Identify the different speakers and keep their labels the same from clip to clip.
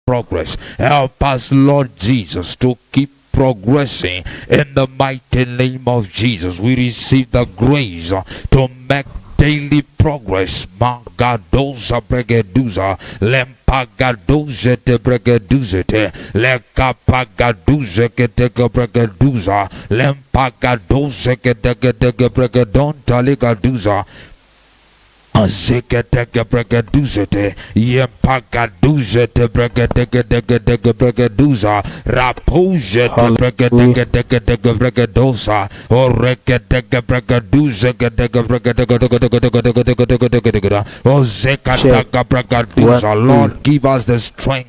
Speaker 1: progress. Help us, Lord Jesus, to keep progressing in the mighty name of Jesus. We receive the grace to make daily progress. Magadoza bregeduza lempagadoze te bregeduze te lekapagaduze ke te bregeduza lempagadoze ke te bregedonta ligaduza Zeketeke bregaduzete, yempakaduzete bregadege bregaduza, rapojete bregadege bregadosa, orekedege bregaduze gedege bregadege, o zekataka bregaduza. Lord, give us the strength.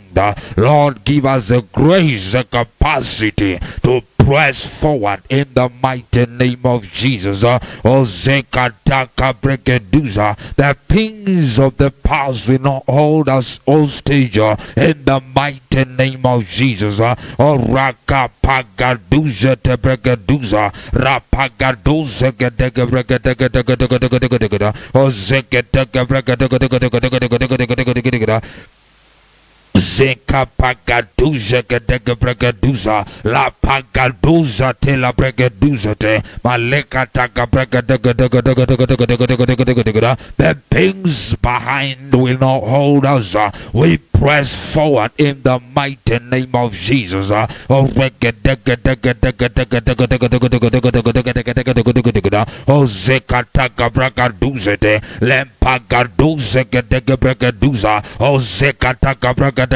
Speaker 1: Lord, give us the grace, the capacity to press forward in the mighty name of Jesus. O zekataka bregaduza. The things of the past will not hold us hostage in the mighty name of Jesus. O rakapagaduza te bregaduza, rapagaduza gedege bregadege, o zeketege bregadege. Zeka pagaduza gedege bregaduza, la pagaduza te la bregaduza te, maleka taka bregadege. The things behind will not hold us. We press forward in the mighty name of Jesus. O zeka taka bregaduza te, lempagaduza gedege bregaduza, o zeka taka bregaduza.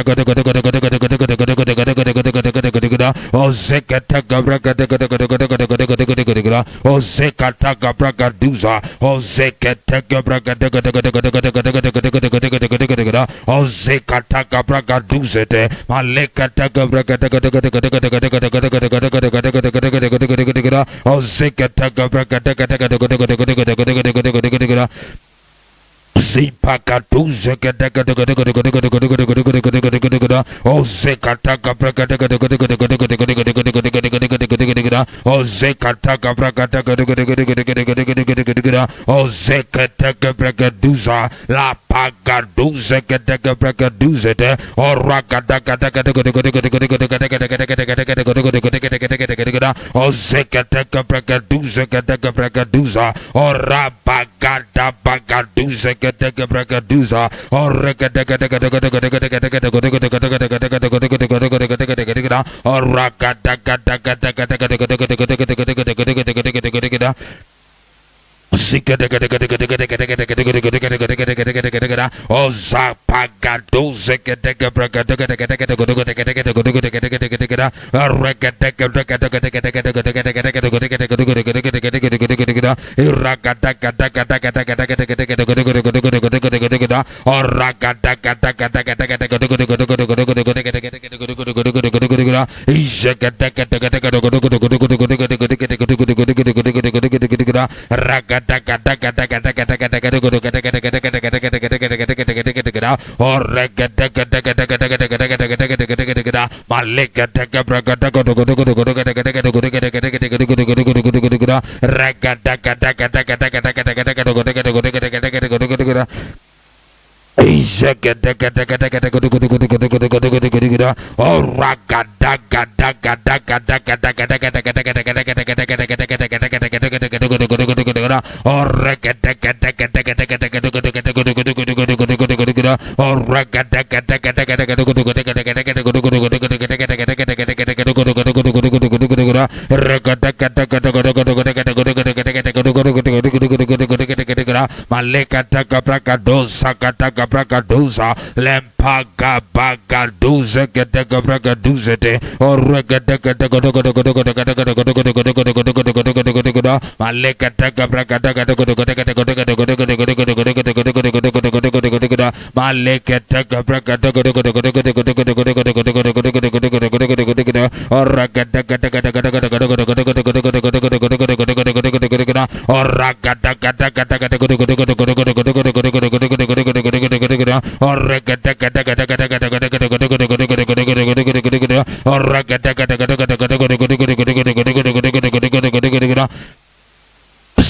Speaker 1: O zekataga bragadaga, o zekataga bragaduza, o zekataga bragadaga, o zekataga bragaduzete, malekataga bragadaga, o zekataga bragadaga. Zipakatuza o zekataka o zekataka o zekataka bragaduza, la pagaduza bragaduza o rakataka o zekataka bragaduza o rabagada bagaduza bragaduza or o zapagaduze lempaga bagaduze gedega bragaduzete or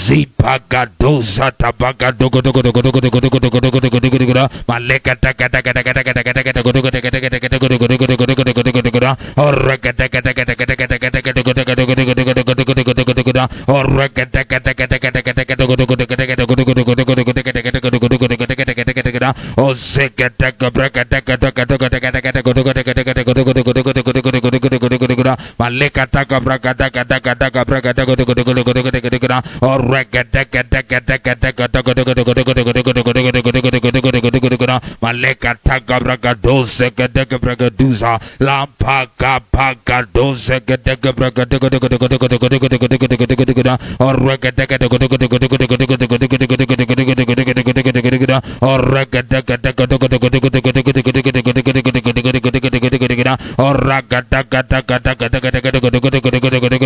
Speaker 1: Zipagadosa tabaga dogo dogo dogo dogo dogo dogo dogo dogo dogo dogo dogo maleka taka taka taka taka taka taka dogo dogo taka taka taka dogo dogo dogo dogo dogo dogo dogo dogo oraka taka taka taka taka taka taka dogo dogo dogo dogo dogo dogo dogo dogo dogo dogo oraka taka taka taka taka taka dogo dogo dogo taka dogo dogo dogo dogo dogo taka taka taka dogo dogo dogo taka taka taka dogo oseka taka braka taka taka dogo taka taka dogo dogo taka taka dogo dogo dogo dogo dogo dogo dogo dogo dogo dogo maleka taka braka taka taka taka braka dogo dogo dogo dogo dogo dogo dogo oraka taka taka taka taka dogo dogo dogo dogo dogo dogo dogo dogo dogo dogo dogo dogo dogo dogo maleka taka braka dose taka braka duza lampa kapaka dose taka braka dogo dogo dogo dogo dogo dogo dogo dogo dogo dogo dogo oraka taka dogo dogo dogo dogo dogo dogo dogo dogo dogo dogo dogo dogo dogo dogo dogo dogo dogo oraka taka taka dogo dogo dogo dogo dogo dogo dogo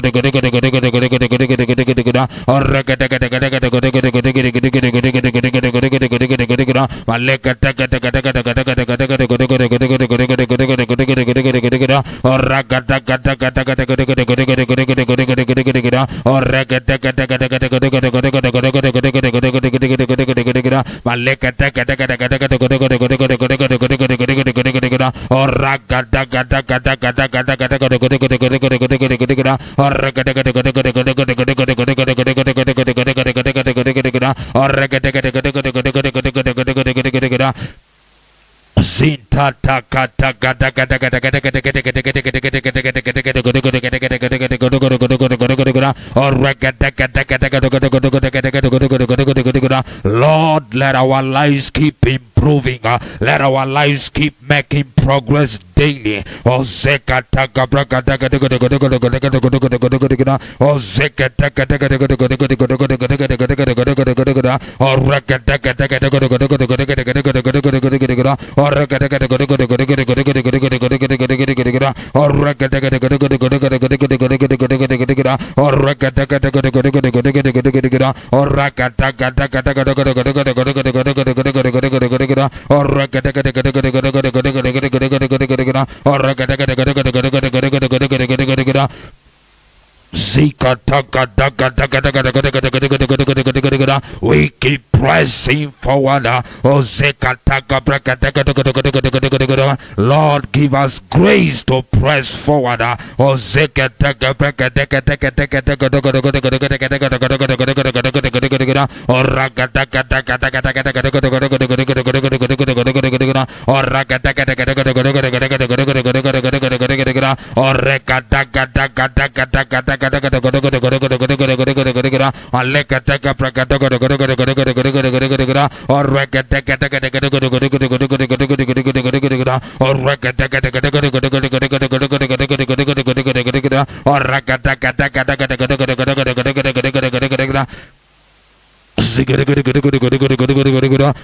Speaker 1: dogo dogo dogo dogo dogo dogo dogo dogo oraka taka taka taka taka taka dogo dogo dogo dogo dogo dogo dogo dogo dogo dogo dogo dogo dogo dogo dogo dogo oraka taka taka taka dogo dogo dogo dogo dogo dogo dogo dogo dogo dogo dogo dogo maleka taka taka taka taka taka taka dogo dogo dogo dogo dogo dogo dogo dogo dogo dogo dogo dogo dogo dogo oraka taka taka taka taka dogo dogo dogo dogo dogo dogo dogo dogo dogo dogo oraka taka taka taka taka dogo dogo dogo dogo dogo dogo dogo dogo dogo dogo dogo dogo dogo maleka taka taka taka taka dogo dogo dogo dogo dogo dogo dogo dogo dogo dogo dogo dogo oraka taka taka taka taka taka dogo dogo dogo dogo dogo dogo dogo dogo dogo oraka taka taka dogo dogo dogo dogo dogo dogo dogo dogo dogo dogo dogo dogo dogo dogo dogo oraka taka taka dogo dogo dogo dogo dogo dogo dogo dogo dogo Zinta taka taka taka taka taka taka taka taka taka taka taka taka taka taka Lord, let our lives keep improving. Let our lives keep making progress daily. Oh, zeka taka braka taka taka taka taka taka taka taka oh, zeka taka taka taka taka taka taka taka taka oh, raka taka taka taka taka taka taka we keep pressing forward. Lord, give us grace to press forward.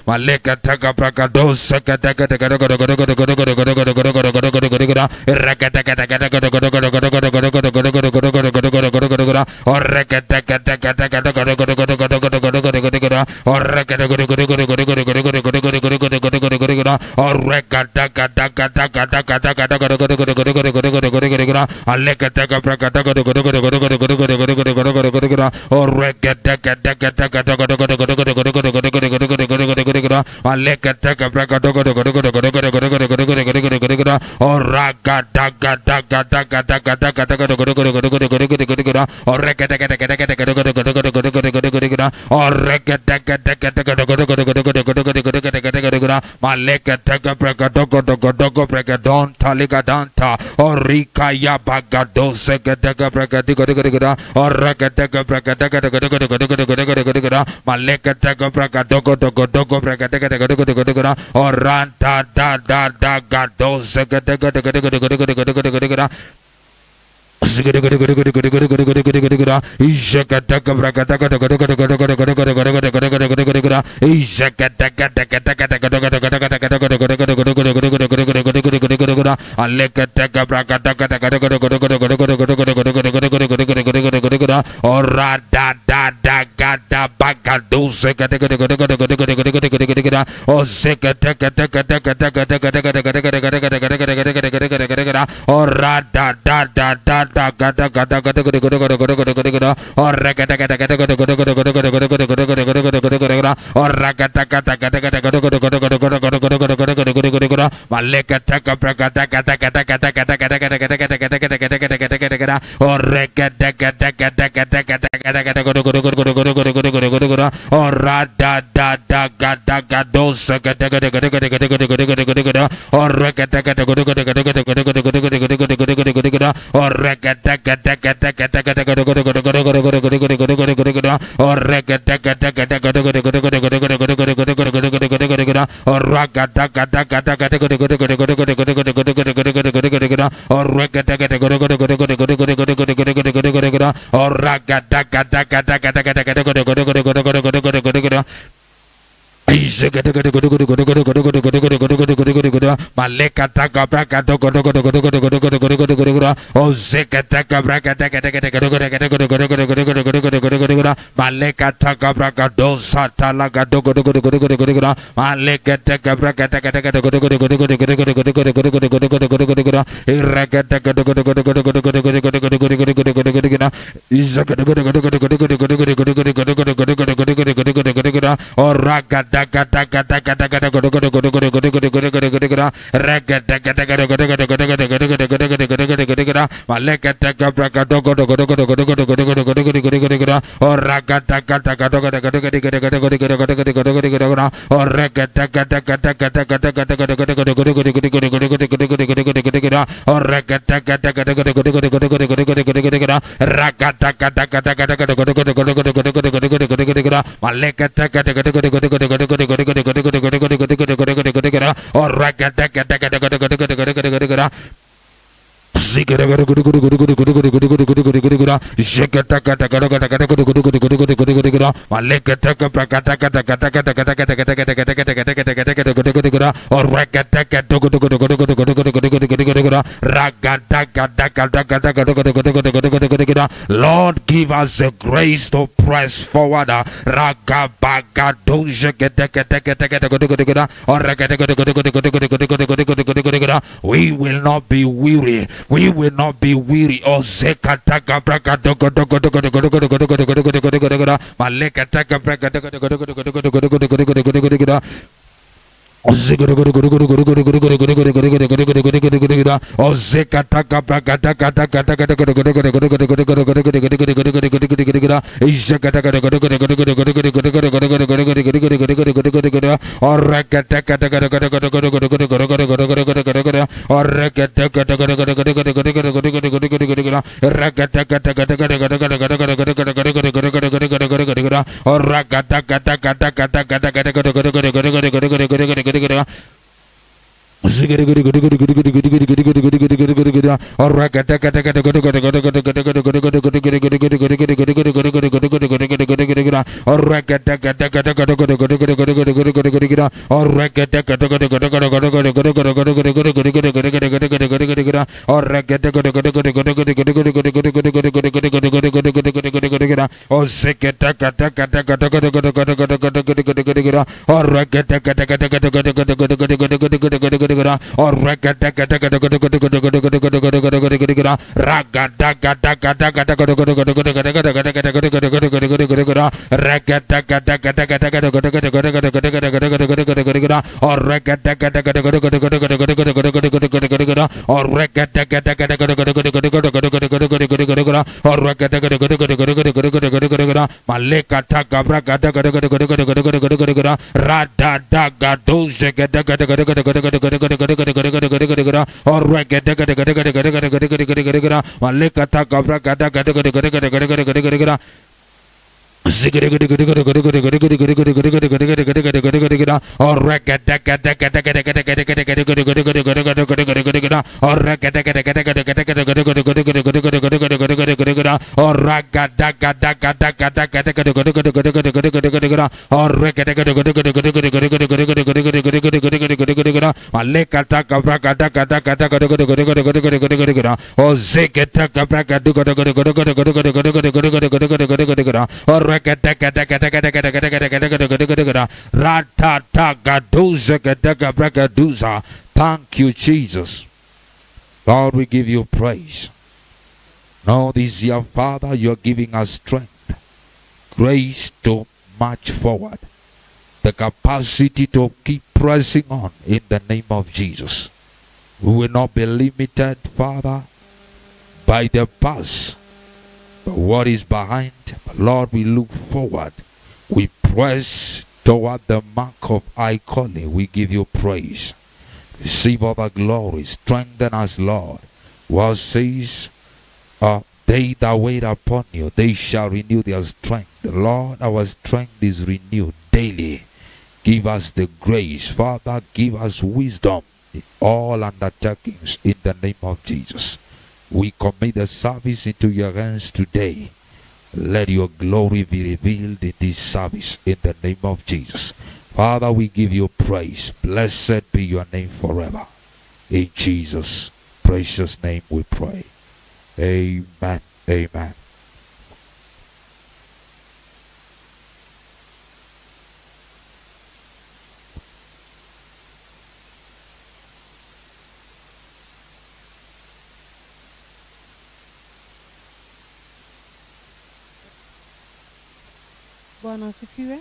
Speaker 1: Maleka taka praka dosa taka taka taka taka taka taka Maleka taka praka dogo dogo dogo praka don taliga danta orika ya baga dose taka praka digo digo digo oraka taka praka taka taka taka taka taka taka maleka taka praka dogo dogo dogo praka taka taka dogo dogo dogo oranta da da da ga dose taka taka taka taka taka Ora da da da da da Lord, give us the grace to press forward. We will not be weary. We will not be weary. Oh, Zekataka Thank you, Jesus. Lord, we give you praise. Now this year, Father, you're giving us strength, grace to march forward, the capacity to keep pressing on in the name of Jesus. We will not be limited, Father, by the past, but what is behind. But Lord, we look forward. We press toward the mark of high calling. We give you praise. Receive all the glory. Strengthen us, Lord. What says, they that wait upon you, they shall renew their strength. Lord, our strength is renewed daily. Give us the grace. Father, give us wisdom in all undertakings in the name of Jesus. We commit the service into your hands today. Let your glory be revealed in this service in the name of Jesus. Father, we give you praise. Blessed be your name forever. In Jesus' precious name we pray. Amen. Amen.
Speaker 2: Bwana asifiwe.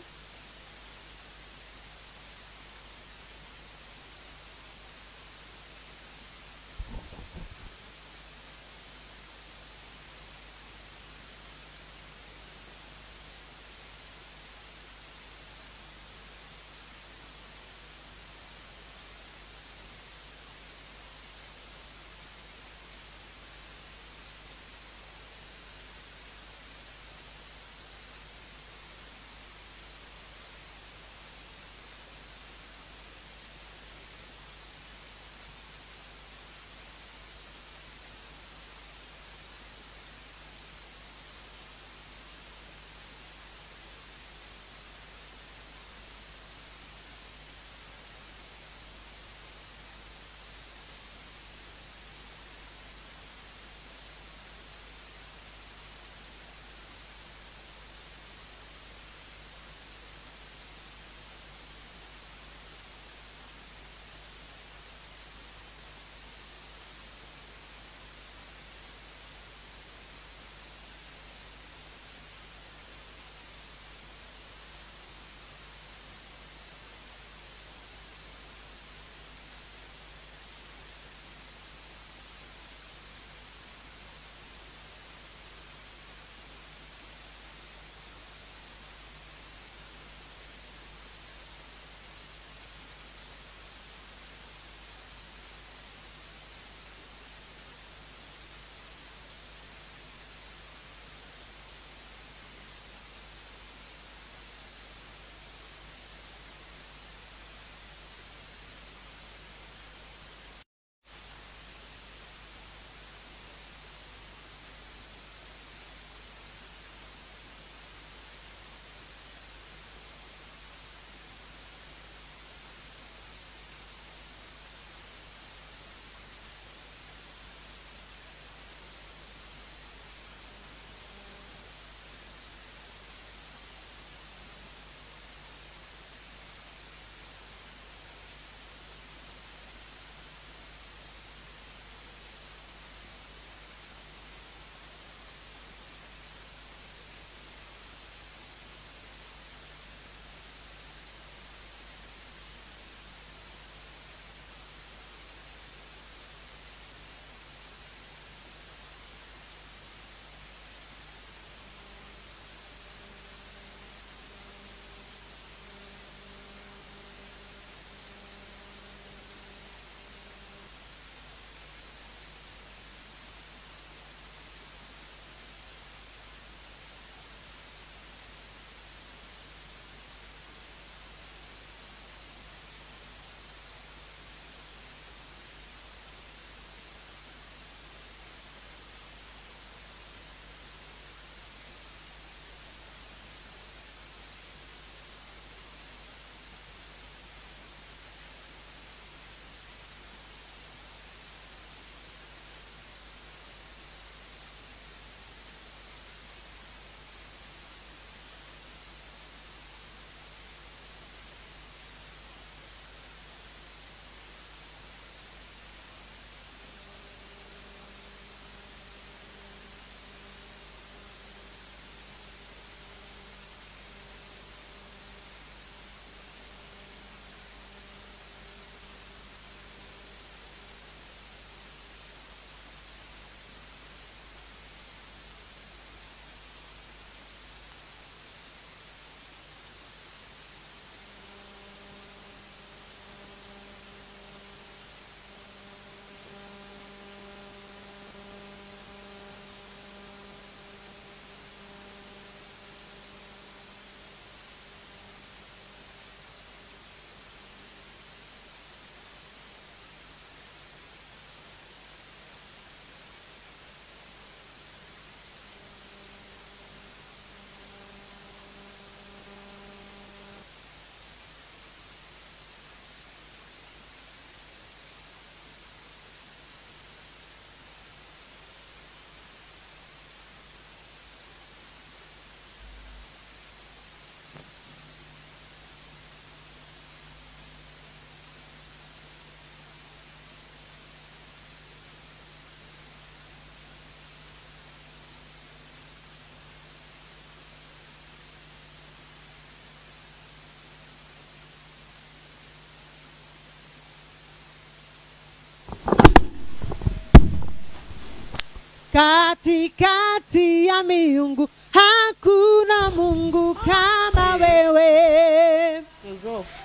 Speaker 2: katikati ya miungu hakuna Mungu kama wewe.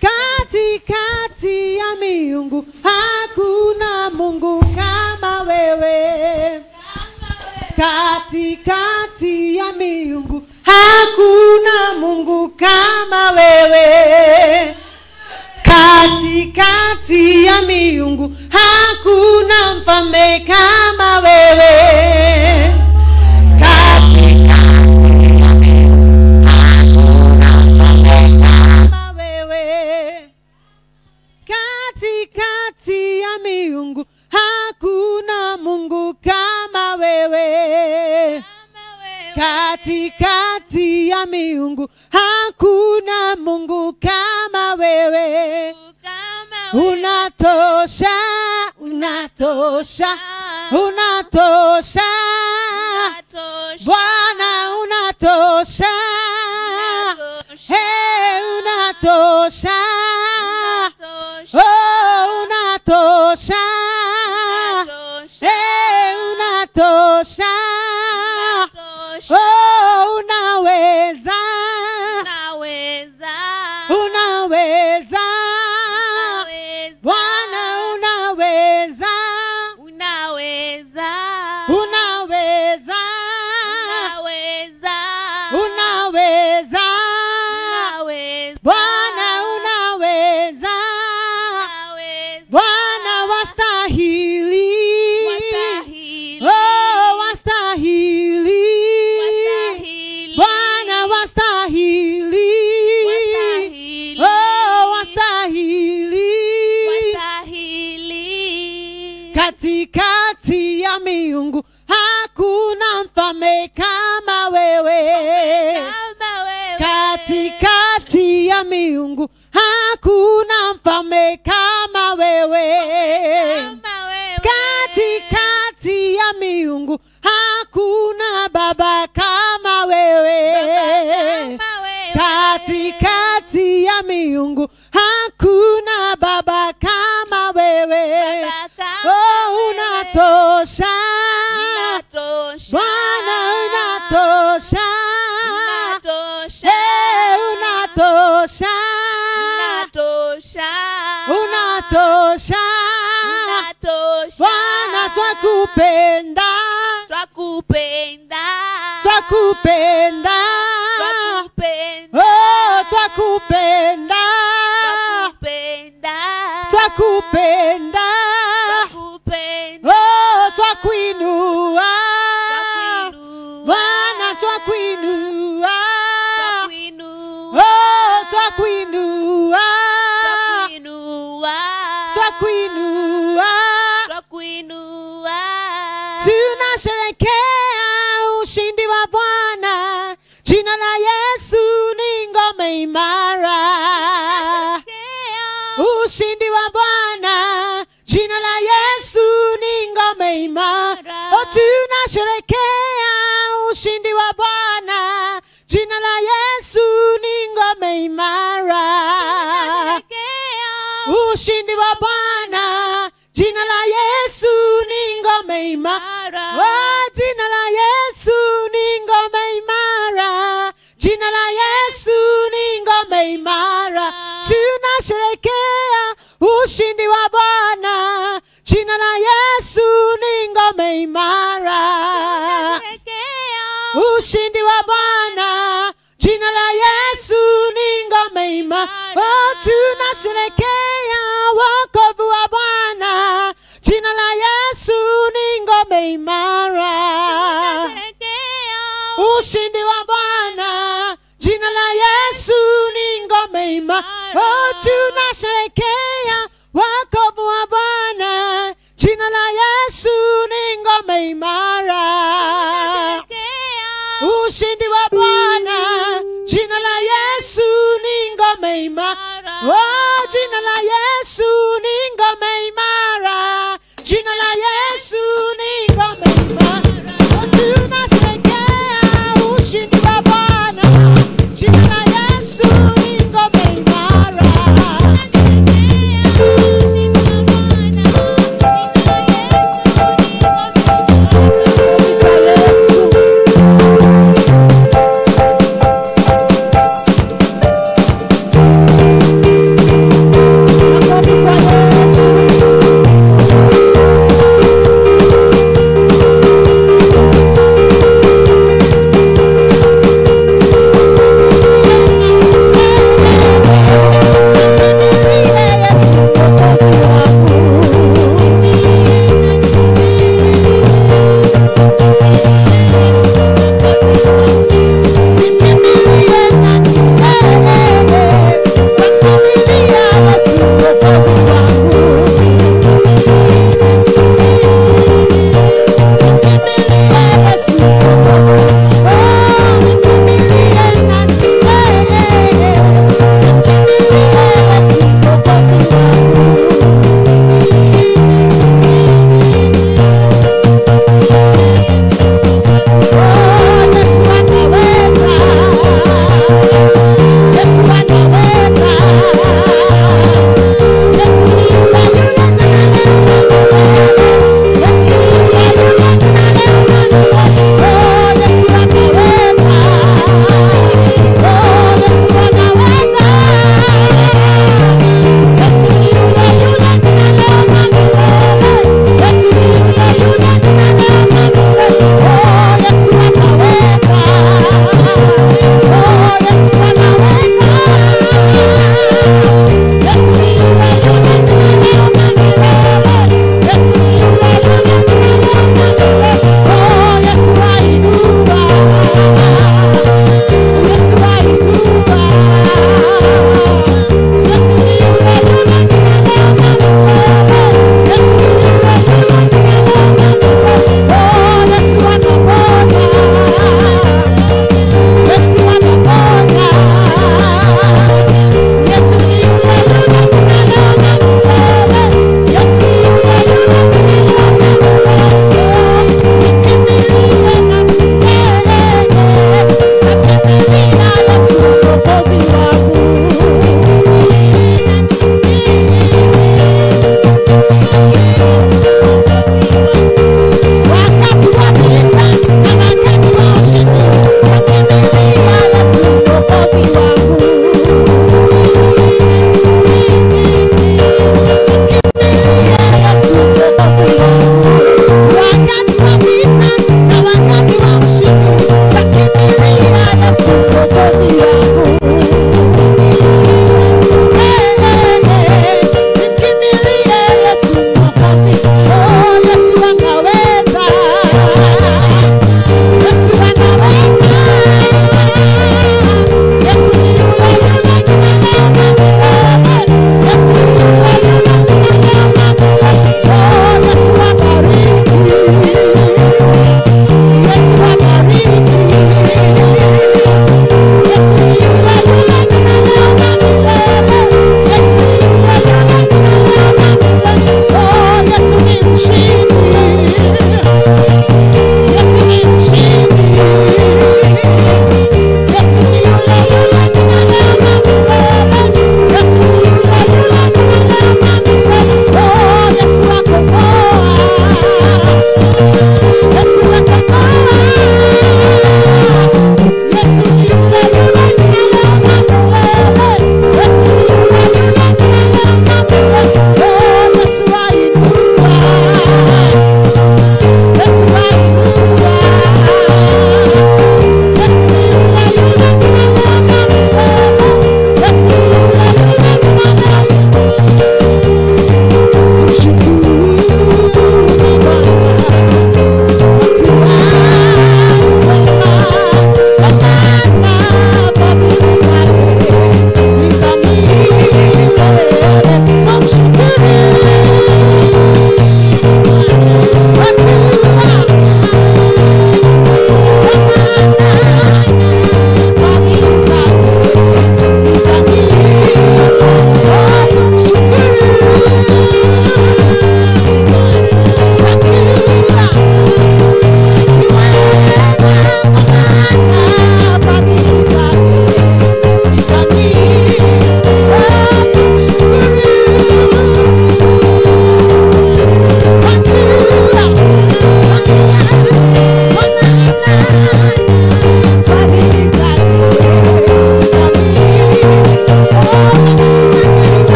Speaker 2: Katikati ya miungu hakuna Mungu kama wewe. Katikati ya miungu hakuna Mungu kama wewe. Katikati ya miungu hakuna mfalme kama wewe. Katikati ya miungu hakuna mfalme kama wewe. Katikati ya miungu hakuna Mungu kama wewe. Katikati ya miungu hakuna Mungu kama wewe. Unatosha, unatosha, unatosha, Bwana unatosha, hey unatosha, oh unatosha, hey unatosha, oh unaweza, unaweza, Bwana unaweza, unaweza, unaweza, unaweza, Bwana unaweza, Bwana wastahili, oh wastahili, Bwana wastahili, oh wastahili. Katikati ya miungu hakuna mfalme kama wewe. Katikati ya miungu hakuna mfalme kama wewe. Katikati ya miungu hakuna baba kama wewe. Katikati ya miungu hakuna baba kama wewe. Oh unatosha, Bwana unatosha, hey unatosha, unatosha, Bwana twakupenda, twakupenda, oh twakupenda, twakupenda, oh twakuinua, Bwana twakuinua, oh twakuinua, twakuinua, tunasherehekea ushindi wa Bwana. Jina la Yesu ni ngome imara. Ushindi wa Bwana, jina la Yesu ni ngome imara. Oh tunasherehekea ushindi wa Bwana. Jina la Yesu ni ngome imara. Ushindi wa Bwana, jina la Yesu ni ngome imara. Oh jina la Yesu ni ngome imara. Jina la Yesu ni ngome imara. Tunasherehekea ushindi wa Bwana. Jina la Yesu ni ngome imara. Ushindi wa Bwana. Jina la Yesu ni ngome imara. Oh tunasherehekea wokovu wa Bwana. Jina la Yesu ni ngome imara. Ushindi wa Bwana. Jina la Yesu ni ngome imara. Oh tunasherehekea wokovu wa Bwana. Jina la Yesu ni ngome imara. Ushindi wa Bwana. Jina la Yesu ni ngome imara. Oh jina la Yesu ni ngome imara. Jina la Yesu ni ngome imara. Oh tunasherehekea ushindi wa Bwana. Jina la Yesu ni ngome imara.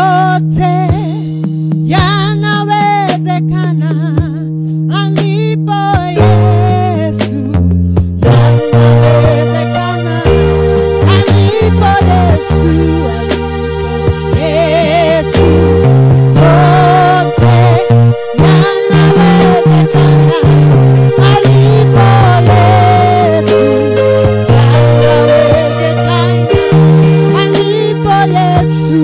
Speaker 2: yote yanawezekana alipo Yesu, yanawezekana alipo Yesu, Yesu, yote yanawezekana alipo Yesu, yanawezekana alipo Yesu.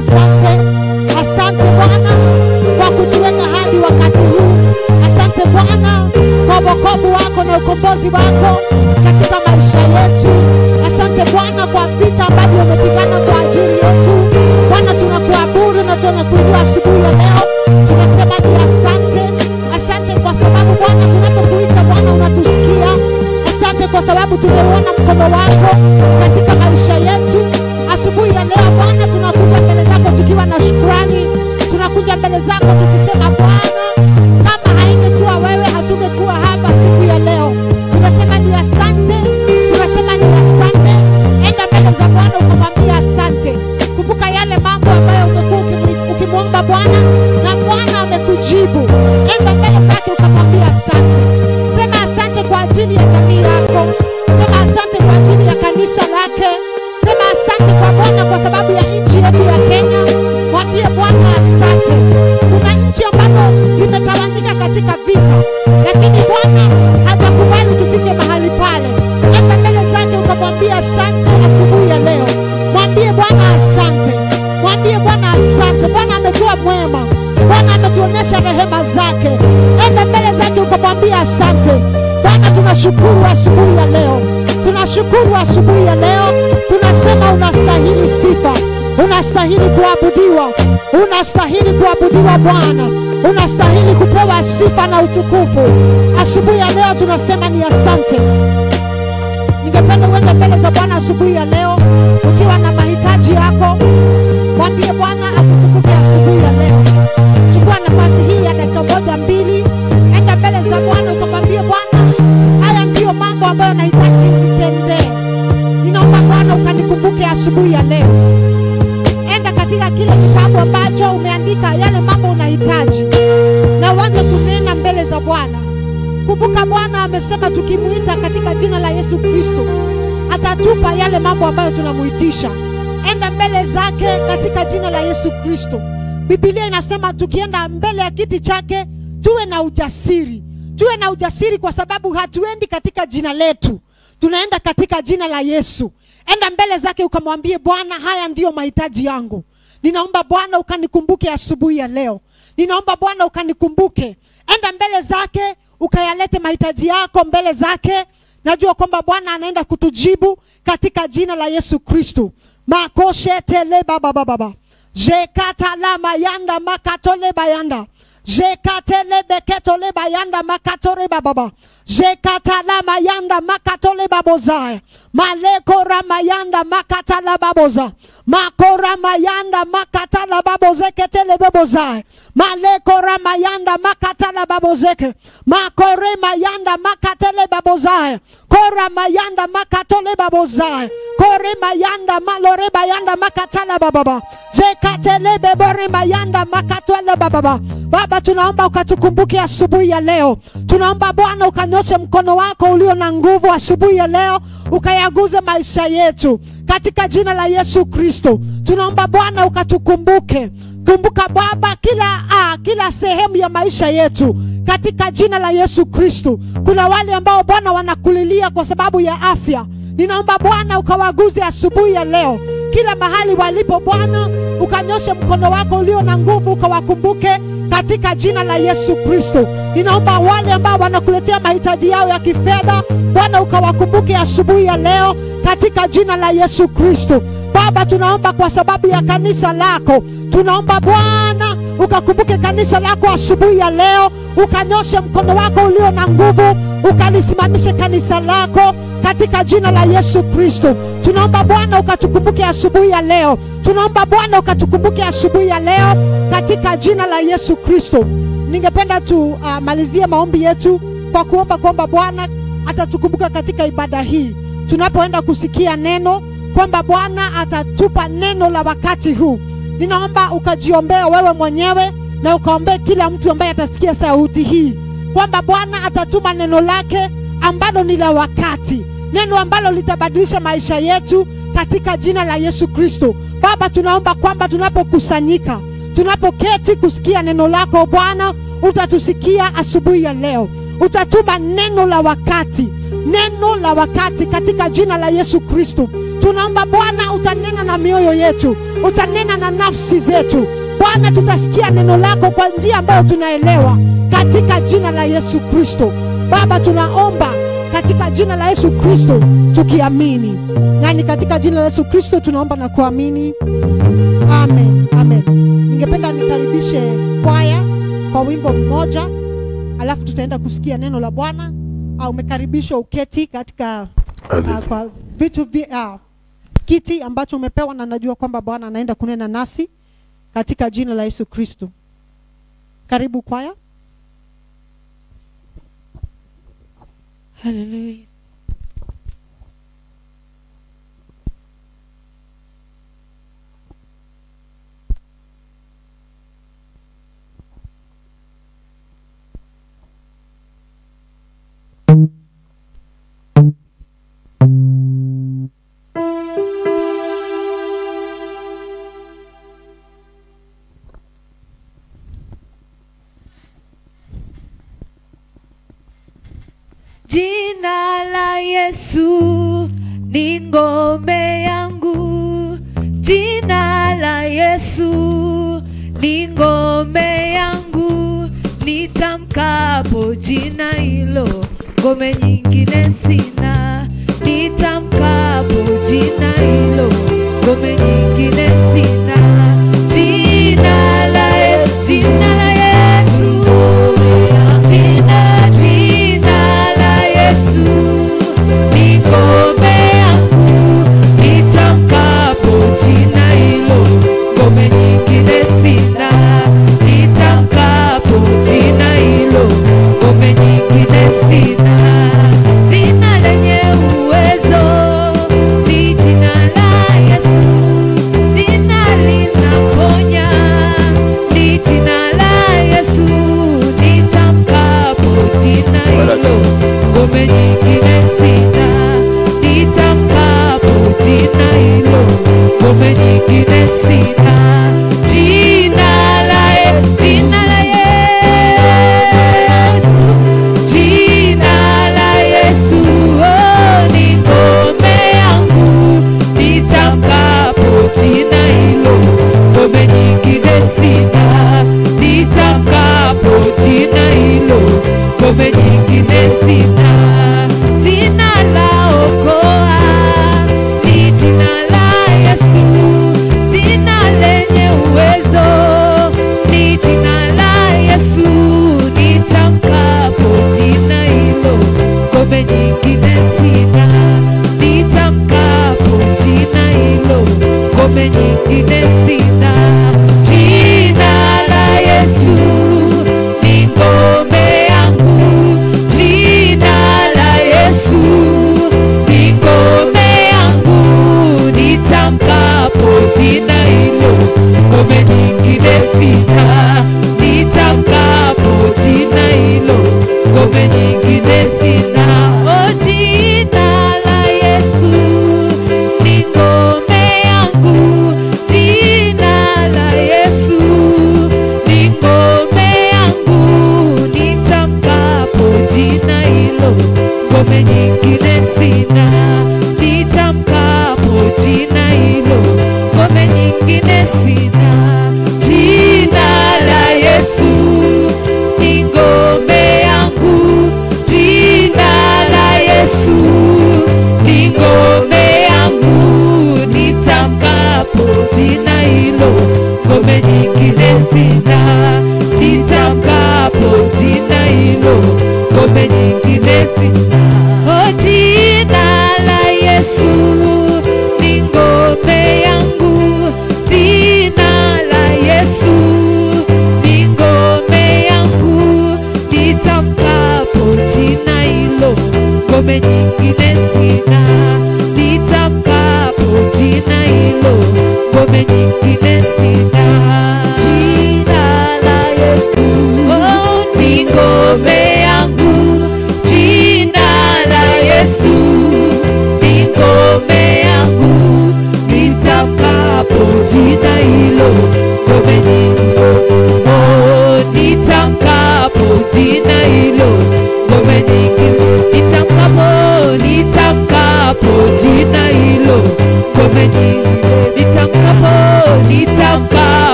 Speaker 2: asante. Asante Bwana kwa kutuweka hadi wakati huu. Asante Bwana kwa wokovu wako na ukombozi wako katika maisha yetu. Asante Bwana kwa vita ambavyo umepigana kwa ajili yetu. Bwana tunakuabudu na tunakuinua asubuhi ya leo. Tunasema ni asante. Asante kwa sababu Bwana tunapokuita Bwana unatusikia. Asante kwa sababu tumeona mkono wako katika maisha yetu. Asubuhi ya leo Bwana tunakuja mbele zako tukiwa na shukrani. Tunakuja mbele zako tukisema Bwana, kama haingekuwa wewe hatungekuwa hapa siku ya leo. Tunasema ni asante. Tunasema ni asante. Enda mbele za Bwana ukamwambia asante. Kumbuka yale mambo ambayo umekuwa ukimwomba Bwana na Bwana amekujibu. Enda mbele zake ukamwambia asante. Sema asante kwa ajili ya jamii yako. Sema asante kwa ajili ya kanisa lake. Sema asante kwa Bwana kwa sababu ya nchi yetu ya Kenya. Mwambie Bwana asante. Kuna nchi ambazo zimetawanyika katika vita, lakini Bwana hatakubali tufike mahali pale. Enda mbele zake ukamwambia asante asubuhi ya leo. Mwambie Bwana asante. Mwambie Bwana asante. Bwana amekuwa mwema. Bwana ametuonyesha rehema zake. Enda mbele zake ukamwambia asante. Bwana tunashukuru asubuhi ya leo. Tunashukuru asubuhi ya leo. Tunasema unastahili sifa. Unastahili kuabudiwa. Unastahili kuabudiwa Bwana. Unastahili kupewa sifa na utukufu. Asubuhi ya leo tunasema ni asante. Ningependa uende mbele za Bwana asubuhi ya leo ukiwa na mahitaji yako. Mwambie Bwana akukumbuke asubuhi ya leo. Chukua nafasi hii ya dakika moja mbili. Enda mbele za Bwana ukamwambie Bwana, haya ndiyo mambo ambayo nahitaji unitendee. Ninaomba Bwana ukanikumbuke asubuhi ya leo. Enda katika kile kitabu ambacho umeandika yale mambo unahitaji na uanze kunena mbele za Bwana. Kumbuka Bwana amesema tukimuita katika jina la Yesu Kristo atatupa yale mambo ambayo tunamuitisha. Enda mbele zake katika jina la Yesu Kristo. Biblia inasema tukienda mbele ya kiti chake tuwe na ujasiri. Tuwe na ujasiri kwa sababu hatuendi katika jina letu. Tunaenda katika jina la Yesu. Enda mbele zake ukamwambie Bwana, haya ndiyo mahitaji yangu. Ninaomba Bwana ukanikumbuke asubuhi ya leo. Ninaomba Bwana ukanikumbuke. Enda mbele zake ukayalete mahitaji yako mbele zake. Najua kwamba Bwana anaenda kutujibu katika jina la Yesu Kristo. Makoshe le baba baba. Jekata la mayanda makatole bayanda. Jekatele beketole bayanda makatore baba. Jekatala mayanda makatole baboza. Malekora mayanda makatala baboza. Makora mayanda makatala babozeke tele baboza. Malekora mayanda makatala babozeke. Makore mayanda makatele baboza. Kora mayanda makatole baboza. Kore mayanda malore bayanda makatala bababa. Jekatele bebore mayanda makatole bababa. Baba, tunaomba ukatukumbuke asubuhi ya leo. Tunaomba Bwana ukanyoshe mkono wako ulio na nguvu asubuhi ya leo, ukayaguze maisha yetu katika jina la Yesu Kristo. Tunaomba Bwana ukatukumbuke. Kumbuka Baba kila sehemu ya maisha yetu katika jina la Yesu Kristo. Kuna wale ambao Bwana wanakulilia kwa sababu ya afya. Ninaomba Bwana ukawaguze asubuhi ya leo. Kila mahali walipo Bwana ukanyoshe mkono wako ulio na nguvu ukawakumbuke katika jina la Yesu Kristo. Ninaomba wale ambao wanakuletea mahitaji yao ya kifedha Bwana ukawakumbuke asubuhi ya leo katika jina la Yesu Kristo. Baba, tunaomba kwa sababu ya kanisa lako. Tunaomba Bwana ukakumbuke kanisa lako asubuhi ya leo, ukanyoshe mkono wako ulio na nguvu ukalisimamishe kanisa lako katika jina la Yesu Kristo. Tunaomba Bwana ukatukumbuke asubuhi ya leo. Tunaomba Bwana ukatukumbuke asubuhi ya leo katika jina la Yesu Kristo. Ningependa malizie maombi yetu kwa kuomba kwamba Bwana atatukumbuka katika ibada hii. Tunapoenda kusikia neno kwamba Bwana atatupa neno la wakati huu. Ninaomba ukajiombea wewe mwenyewe na ukaombea kila mtu ambaye atasikia sauti hii kwamba Bwana atatuma neno lake ambalo ni la wakati. Neno ambalo litabadilisha maisha yetu katika jina la Yesu Kristo. Baba, tunaomba kwamba tunapokusanyika, tunapoketi kusikia neno lako Bwana, utatusikia asubuhi ya leo. Utatuma neno la wakati. Neno la wakati katika jina la Yesu Kristo. Tunaomba Bwana utanena na mioyo yetu, utanena na nafsi zetu. Bwana, tutasikia neno lako kwa njia ambayo tunaelewa, katika jina la Yesu Kristo. Baba, tunaomba katika jina la Yesu Kristo tukiamini. Yani katika jina la Yesu Kristo tunaomba na kuamini. Amen. Amen. Ningependa nikaribishe kwaya kwa wimbo mmoja, alafu tutaenda kusikia neno la Bwana. Umekaribishwa uketi katika kwa vitu kiti ambacho umepewa, na najua kwamba Bwana anaenda kunena nasi katika jina la Yesu Kristo. Karibu kwaya. Hallelujah.
Speaker 3: Jina la Yesu ni ngome yangu, jina la Yesu ni ngome yangu, nitamkapo jina hilo ngome nyingine sina, nitamkapo jina hilo ngome nyingine sina. Jina la Yesu, jina la Yesu, jina la Yesu ni ngome yangu, nitamkapo jina hilo ngome nyingine sina, nitamkapo jina hilo ngome nyingine sina. Jina lenye uwezo ni jina la Yesu, jina linaponya ni jina la Yesu, nitamkapo jina hilo ngome nyingine sina, nitamkapo jina hilo ngome nyingine sina. Jina la Yesu, jina la Yesu, jina la Yesu, oh, ni ngome yangu, nitamkapo jina hilo ngome nyingine sina, nitamkapo jina hilo ngome nyingine sina. Jina la okoa ni jina la Yesu, jina lenye uwezo ni jina la Yesu, nitamkapo jina hilo ngome nyingine sina, nitamkapo jina hilo ngome nyingine sina. Jina la Yesu ni ngome yangu, jina la Yesu ni ngome yangu, nitamkapo jina hilo ngome nyingine sina, nitamkapo jina hilo ngome nyingine sina. Oh, jina la Yesu ni ngome yangu, jina la Yesu ni ngome yangu, nitamkapo jina hilo ngome nyingine sina, nitamkapo jina hilo ngome nyingine sina. Jina la Yesu ni ngome yangu, jina la Yesu ni ngome yangu, nitamkapo jina hilo ngome nyingine sina, nitamkapo jina hilo ngome nyingine sina. Oh, jina la Yesu ni ngome yangu, jina la Yesu ni ngome yangu, nitamkapo jina hilo ngome nyingine sina, nitamkapo jina hilo ngome nyingine sina. Jina la Yesu, oh, ni ngome yangu, jina la Yesu ni ngome yangu, nitamkapo jina hilo ngome nyingine, oh, nitamkapo jina hilo ngome nyingine, nitamkapo jina hilo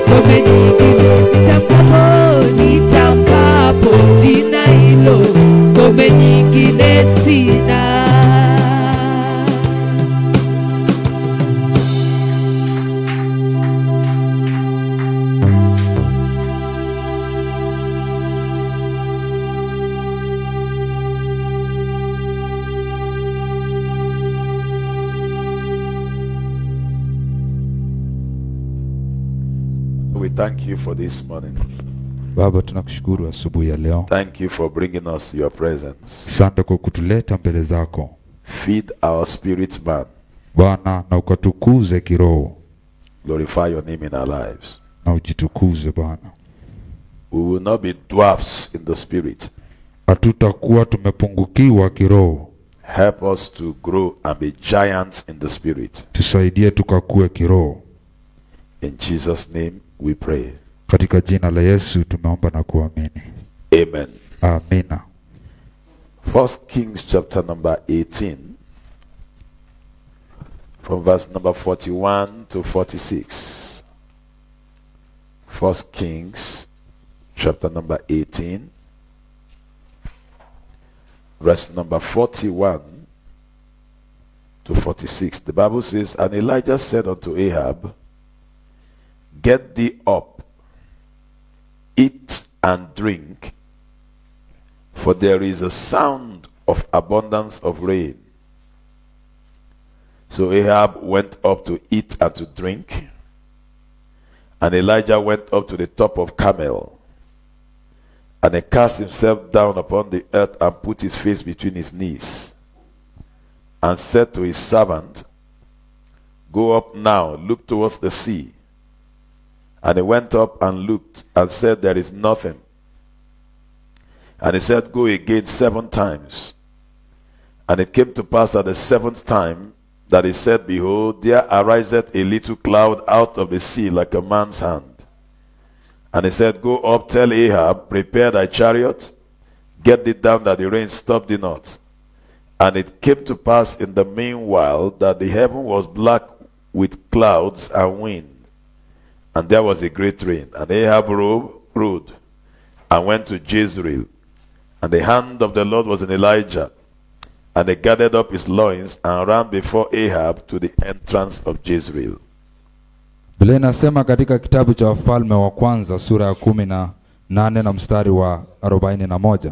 Speaker 3: ngome nyingine. Nitamkapo jina hilo, ngome nyingine sina.
Speaker 4: We thank you for this morning.
Speaker 1: Baba, tunakushukuru asubuhi ya leo.
Speaker 4: Thank you for bringing us your presence.
Speaker 1: Asante kwa kutuleta mbele zako
Speaker 4: Feed our spirit man.
Speaker 1: Bwana, na ukatukuze kiroho,
Speaker 4: Glorify your name in our lives.
Speaker 1: na ujitukuze Bwana.
Speaker 4: We will not be dwarfs in the spirit.
Speaker 1: Hatutakuwa tumepungukiwa kiroho.
Speaker 4: Help us to grow and be giants in the spirit.
Speaker 1: Tusaidie tukakue kiroho.
Speaker 4: In Jesus' name we pray.
Speaker 1: Katika jina la Yesu tumeomba na kuamini.
Speaker 4: Amen.
Speaker 1: Amina.
Speaker 4: 1 Kings chapter number 18 from verse number 41 to 46. 1 Kings chapter number 18 verse number 41 to 46. The Bible says, and Elijah said unto Ahab, get thee up, eat and drink, for there is a sound of abundance of rain. So Ahab went up to eat and to drink, and Elijah went up to the top of Carmel, and he cast himself down upon the earth and put his face between his knees, and said to his servant, go up now, look towards the sea. And he went up and looked and said, there is nothing. And he said, go again 7 times. And it came to pass at the 7th time that he said, behold, there ariseth a little cloud out of the sea like a man's hand. And he said, go up, tell Ahab, prepare thy chariot, get thee down that the rain stop thee not. And it came to pass in the meanwhile that the heaven was black with clouds and wind, and there was a great rain. And Ahab rode and went to Jezreel. And the hand of the Lord was in Elijah. And he gathered up his loins and ran before Ahab to the entrance of Jezreel.
Speaker 1: Biblia inasema katika kitabu cha Wafalme wa kwanza sura ya 18 na mstari wa 41.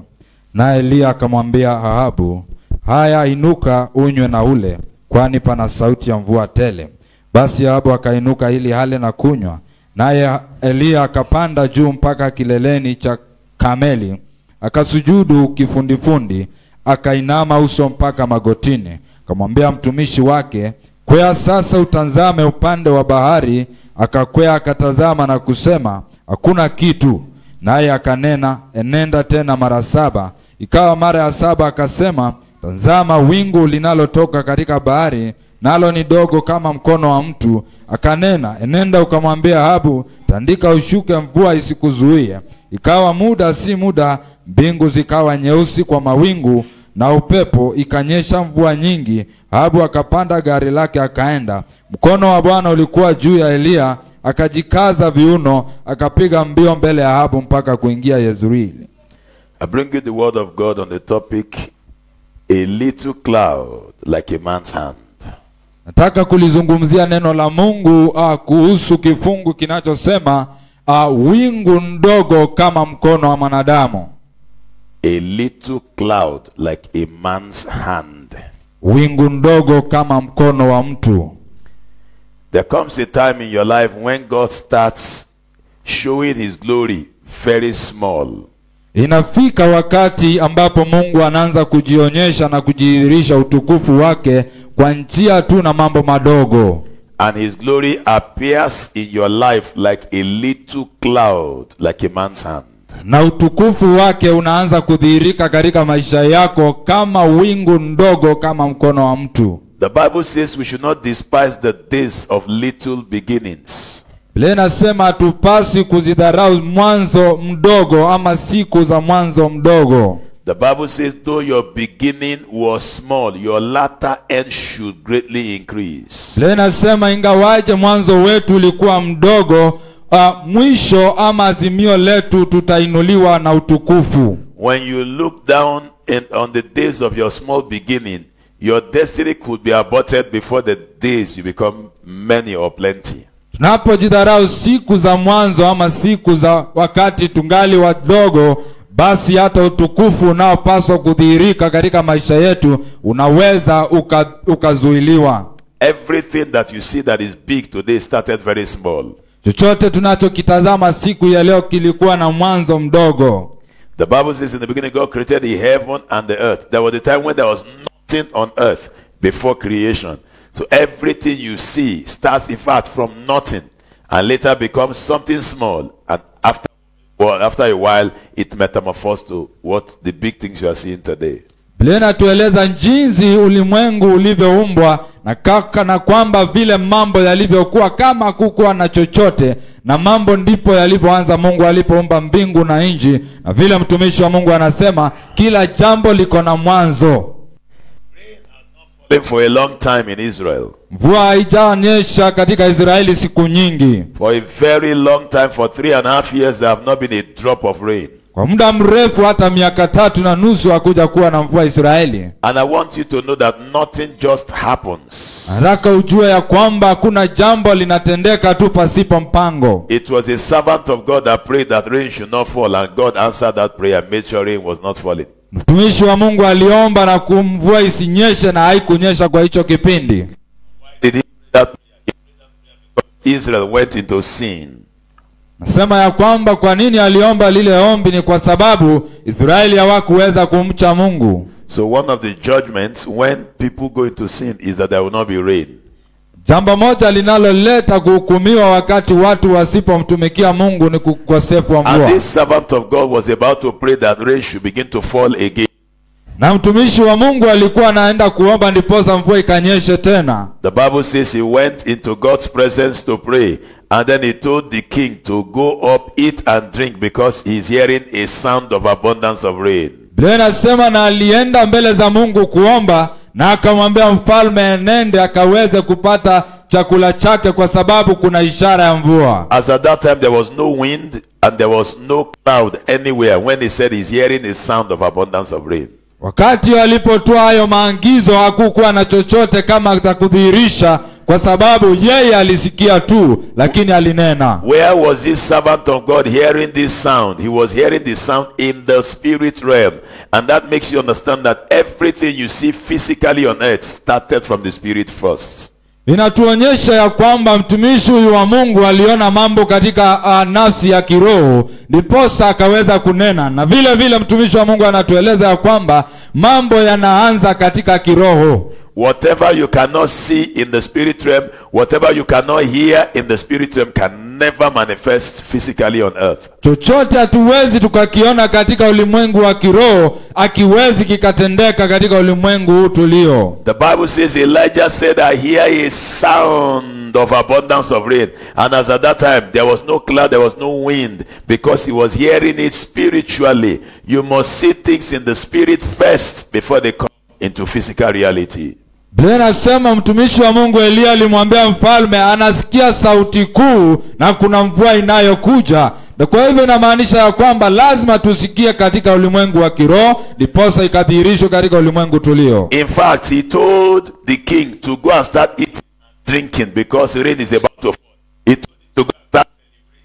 Speaker 1: Naye Elia akamwambia Ahabu, haya inuka unywe na ule, kwani pana sauti ya mvua tele. Basi Ahabu akainuka ili hale na kunywa. Naye Elia akapanda juu mpaka kileleni cha Kameli, akasujudu kifundifundi, akainama uso mpaka magotini. Akamwambia mtumishi wake, kwea sasa utanzame upande wa bahari. Akakwea akatazama na kusema, hakuna kitu. Naye akanena, enenda tena mara 7. Ikawa mara ya 7 akasema, tazama wingu linalotoka katika bahari, nalo ni dogo kama mkono wa mtu. Akanena, enenda ukamwambia Ahabu, tandika ushuke, mvua isikuzuie. Ikawa muda si muda, mbingu zikawa nyeusi kwa mawingu, na upepo ikanyesha mvua nyingi. Ahabu akapanda gari lake akaenda. Mkono wa Bwana ulikuwa juu ya Elia, akajikaza viuno, akapiga mbio mbele ya Ahabu mpaka kuingia Yezreeli.
Speaker 4: I bring you the word of God on the topic, a little cloud like a man's hand.
Speaker 1: Nataka kulizungumzia neno la Mungu kuhusu kifungu kinachosema wingu ndogo kama mkono wa mwanadamu.
Speaker 4: A little cloud like a man's hand.
Speaker 1: Wingu ndogo kama mkono wa mtu.
Speaker 4: There comes a time in your life when God starts showing his glory very small.
Speaker 1: Inafika wakati ambapo Mungu anaanza kujionyesha na kujidhihirisha utukufu wake kwa njia tu na mambo madogo.
Speaker 4: And his glory appears in your life like a little cloud, like a man's hand.
Speaker 1: Na utukufu wake unaanza kudhihirika katika maisha yako kama wingu ndogo kama mkono wa mtu.
Speaker 4: The Bible says we should not despise the days of little beginnings.
Speaker 1: Biblia inasema hatupasi kuzidharau mwanzo mdogo ama siku za mwanzo mdogo.
Speaker 4: The Bible says though your beginning was small, your latter end should greatly increase.
Speaker 1: Biblia inasema ingawaje mwanzo wetu ulikuwa mdogo,
Speaker 5: mwisho ama azimio letu tutainuliwa na utukufu.
Speaker 4: When you look down on the days of your small beginning, your destiny could be aborted before the days you become many or plenty.
Speaker 5: Tunapojidharau siku za mwanzo ama siku za wakati tungali wadogo, basi hata utukufu unaopaswa kudhihirika katika maisha yetu unaweza ukazuiliwa.
Speaker 4: Everything that you see that is big today started very small.
Speaker 5: Chochote tunachokitazama siku ya leo kilikuwa na mwanzo mdogo.
Speaker 4: The Bible says in the beginning God created the heaven and the earth. There was a time when there was nothing on earth before creation. So everything you see starts in fact from nothing and later becomes something small, and after a while it metamorphosed to what the big things you are seeing today.
Speaker 5: Biblia inatueleza jinsi ulimwengu ulivyoumbwa na kwamba vile mambo yalivyokuwa kama kukuwa na chochote, na mambo ndipo yalivyoanza Mungu alipoumba mbingu na nchi, na vile mtumishi wa Mungu anasema kila jambo liko na mwanzo.
Speaker 4: For a long time in Israel.
Speaker 5: Mvua haijanyesha katika Israeli siku nyingi.
Speaker 4: For a very long time, for 3.5 years, there have not been a drop of rain.
Speaker 5: Kwa muda mrefu hata miaka 3.5 hakuja kuwa na mvua Israeli.
Speaker 4: And I want you to know that nothing just happens.
Speaker 5: Nataka ujue ya kwamba kuna jambo linatendeka tu pasipo mpango.
Speaker 4: It was a servant of God that prayed that rain should not fall, and God answered that prayer, made sure rain was not falling.
Speaker 5: Mtumishi wa Mungu aliomba na kumvua isinyeshe, na haikunyesha kwa hicho kipindi.
Speaker 4: Did he pray that prayer? Because Israel went into sin.
Speaker 5: Nasema ya kwamba kwa nini aliomba lile ombi ni kwa sababu Israeli hawakuweza kumcha Mungu.
Speaker 4: So one of the judgments when people go into sin is that there will not be rain.
Speaker 5: Jambo moja linaloleta kuhukumiwa wakati watu wasipomtumikia Mungu ni kukosefu wa mvua.
Speaker 4: And this servant of God was about to pray that rain should begin to fall again.
Speaker 5: Na mtumishi wa Mungu alikuwa anaenda kuomba ndiposa mvua ikanyeshe tena.
Speaker 4: The Bible says he went into God's presence to pray, and then he told the king to go up, eat and drink, because he is hearing a sound of abundance of rain.
Speaker 5: Biblia inasema na alienda mbele za Mungu kuomba, na akamwambia mfalme nende akaweze kupata chakula chake kwa sababu kuna ishara ya mvua.
Speaker 4: As at that time there was no wind and there was no cloud anywhere when he said he's hearing a sound of abundance of rain.
Speaker 5: Wakati walipotoa hayo maagizo hakukuwa na chochote kama kudhihirisha, kwa sababu yeye alisikia tu lakini alinena.
Speaker 4: Where was this servant of God hearing this sound? He was hearing the sound in the spirit realm, and that makes you understand that everything you see physically on earth started from the spirit first.
Speaker 5: Inatuonyesha ya kwamba mtumishi huyu wa Mungu aliona mambo katika nafsi ya kiroho, ndiposa akaweza kunena. Na vile vile mtumishi wa Mungu anatueleza ya kwamba mambo yanaanza katika kiroho.
Speaker 4: Whatever you cannot see in the spirit realm, whatever you cannot hear in the spirit realm can never manifest physically on earth.
Speaker 5: Chochote hatuwezi tukakiona katika ulimwengu wa kiroho, akiwezi kikatendeka katika ulimwengu huu tulio.
Speaker 4: The Bible says Elijah said, I hear a sound of abundance of rain. And as at that time there was no cloud, there was no wind, because he was hearing it spiritually. You must see things in the spirit first before they come into physical reality.
Speaker 5: Biblia inasema mtumishi wa Mungu Elia alimwambia mfalme anasikia sauti kuu na kuna mvua inayokuja. Na kwa hivyo inamaanisha ya kwamba lazima tusikie katika ulimwengu wa kiroho ndiposa ikadhihirishwe katika ulimwengu tulio.
Speaker 4: In fact, he told the king to go and start eating and drinking because rain is about to fall. He told him to go and start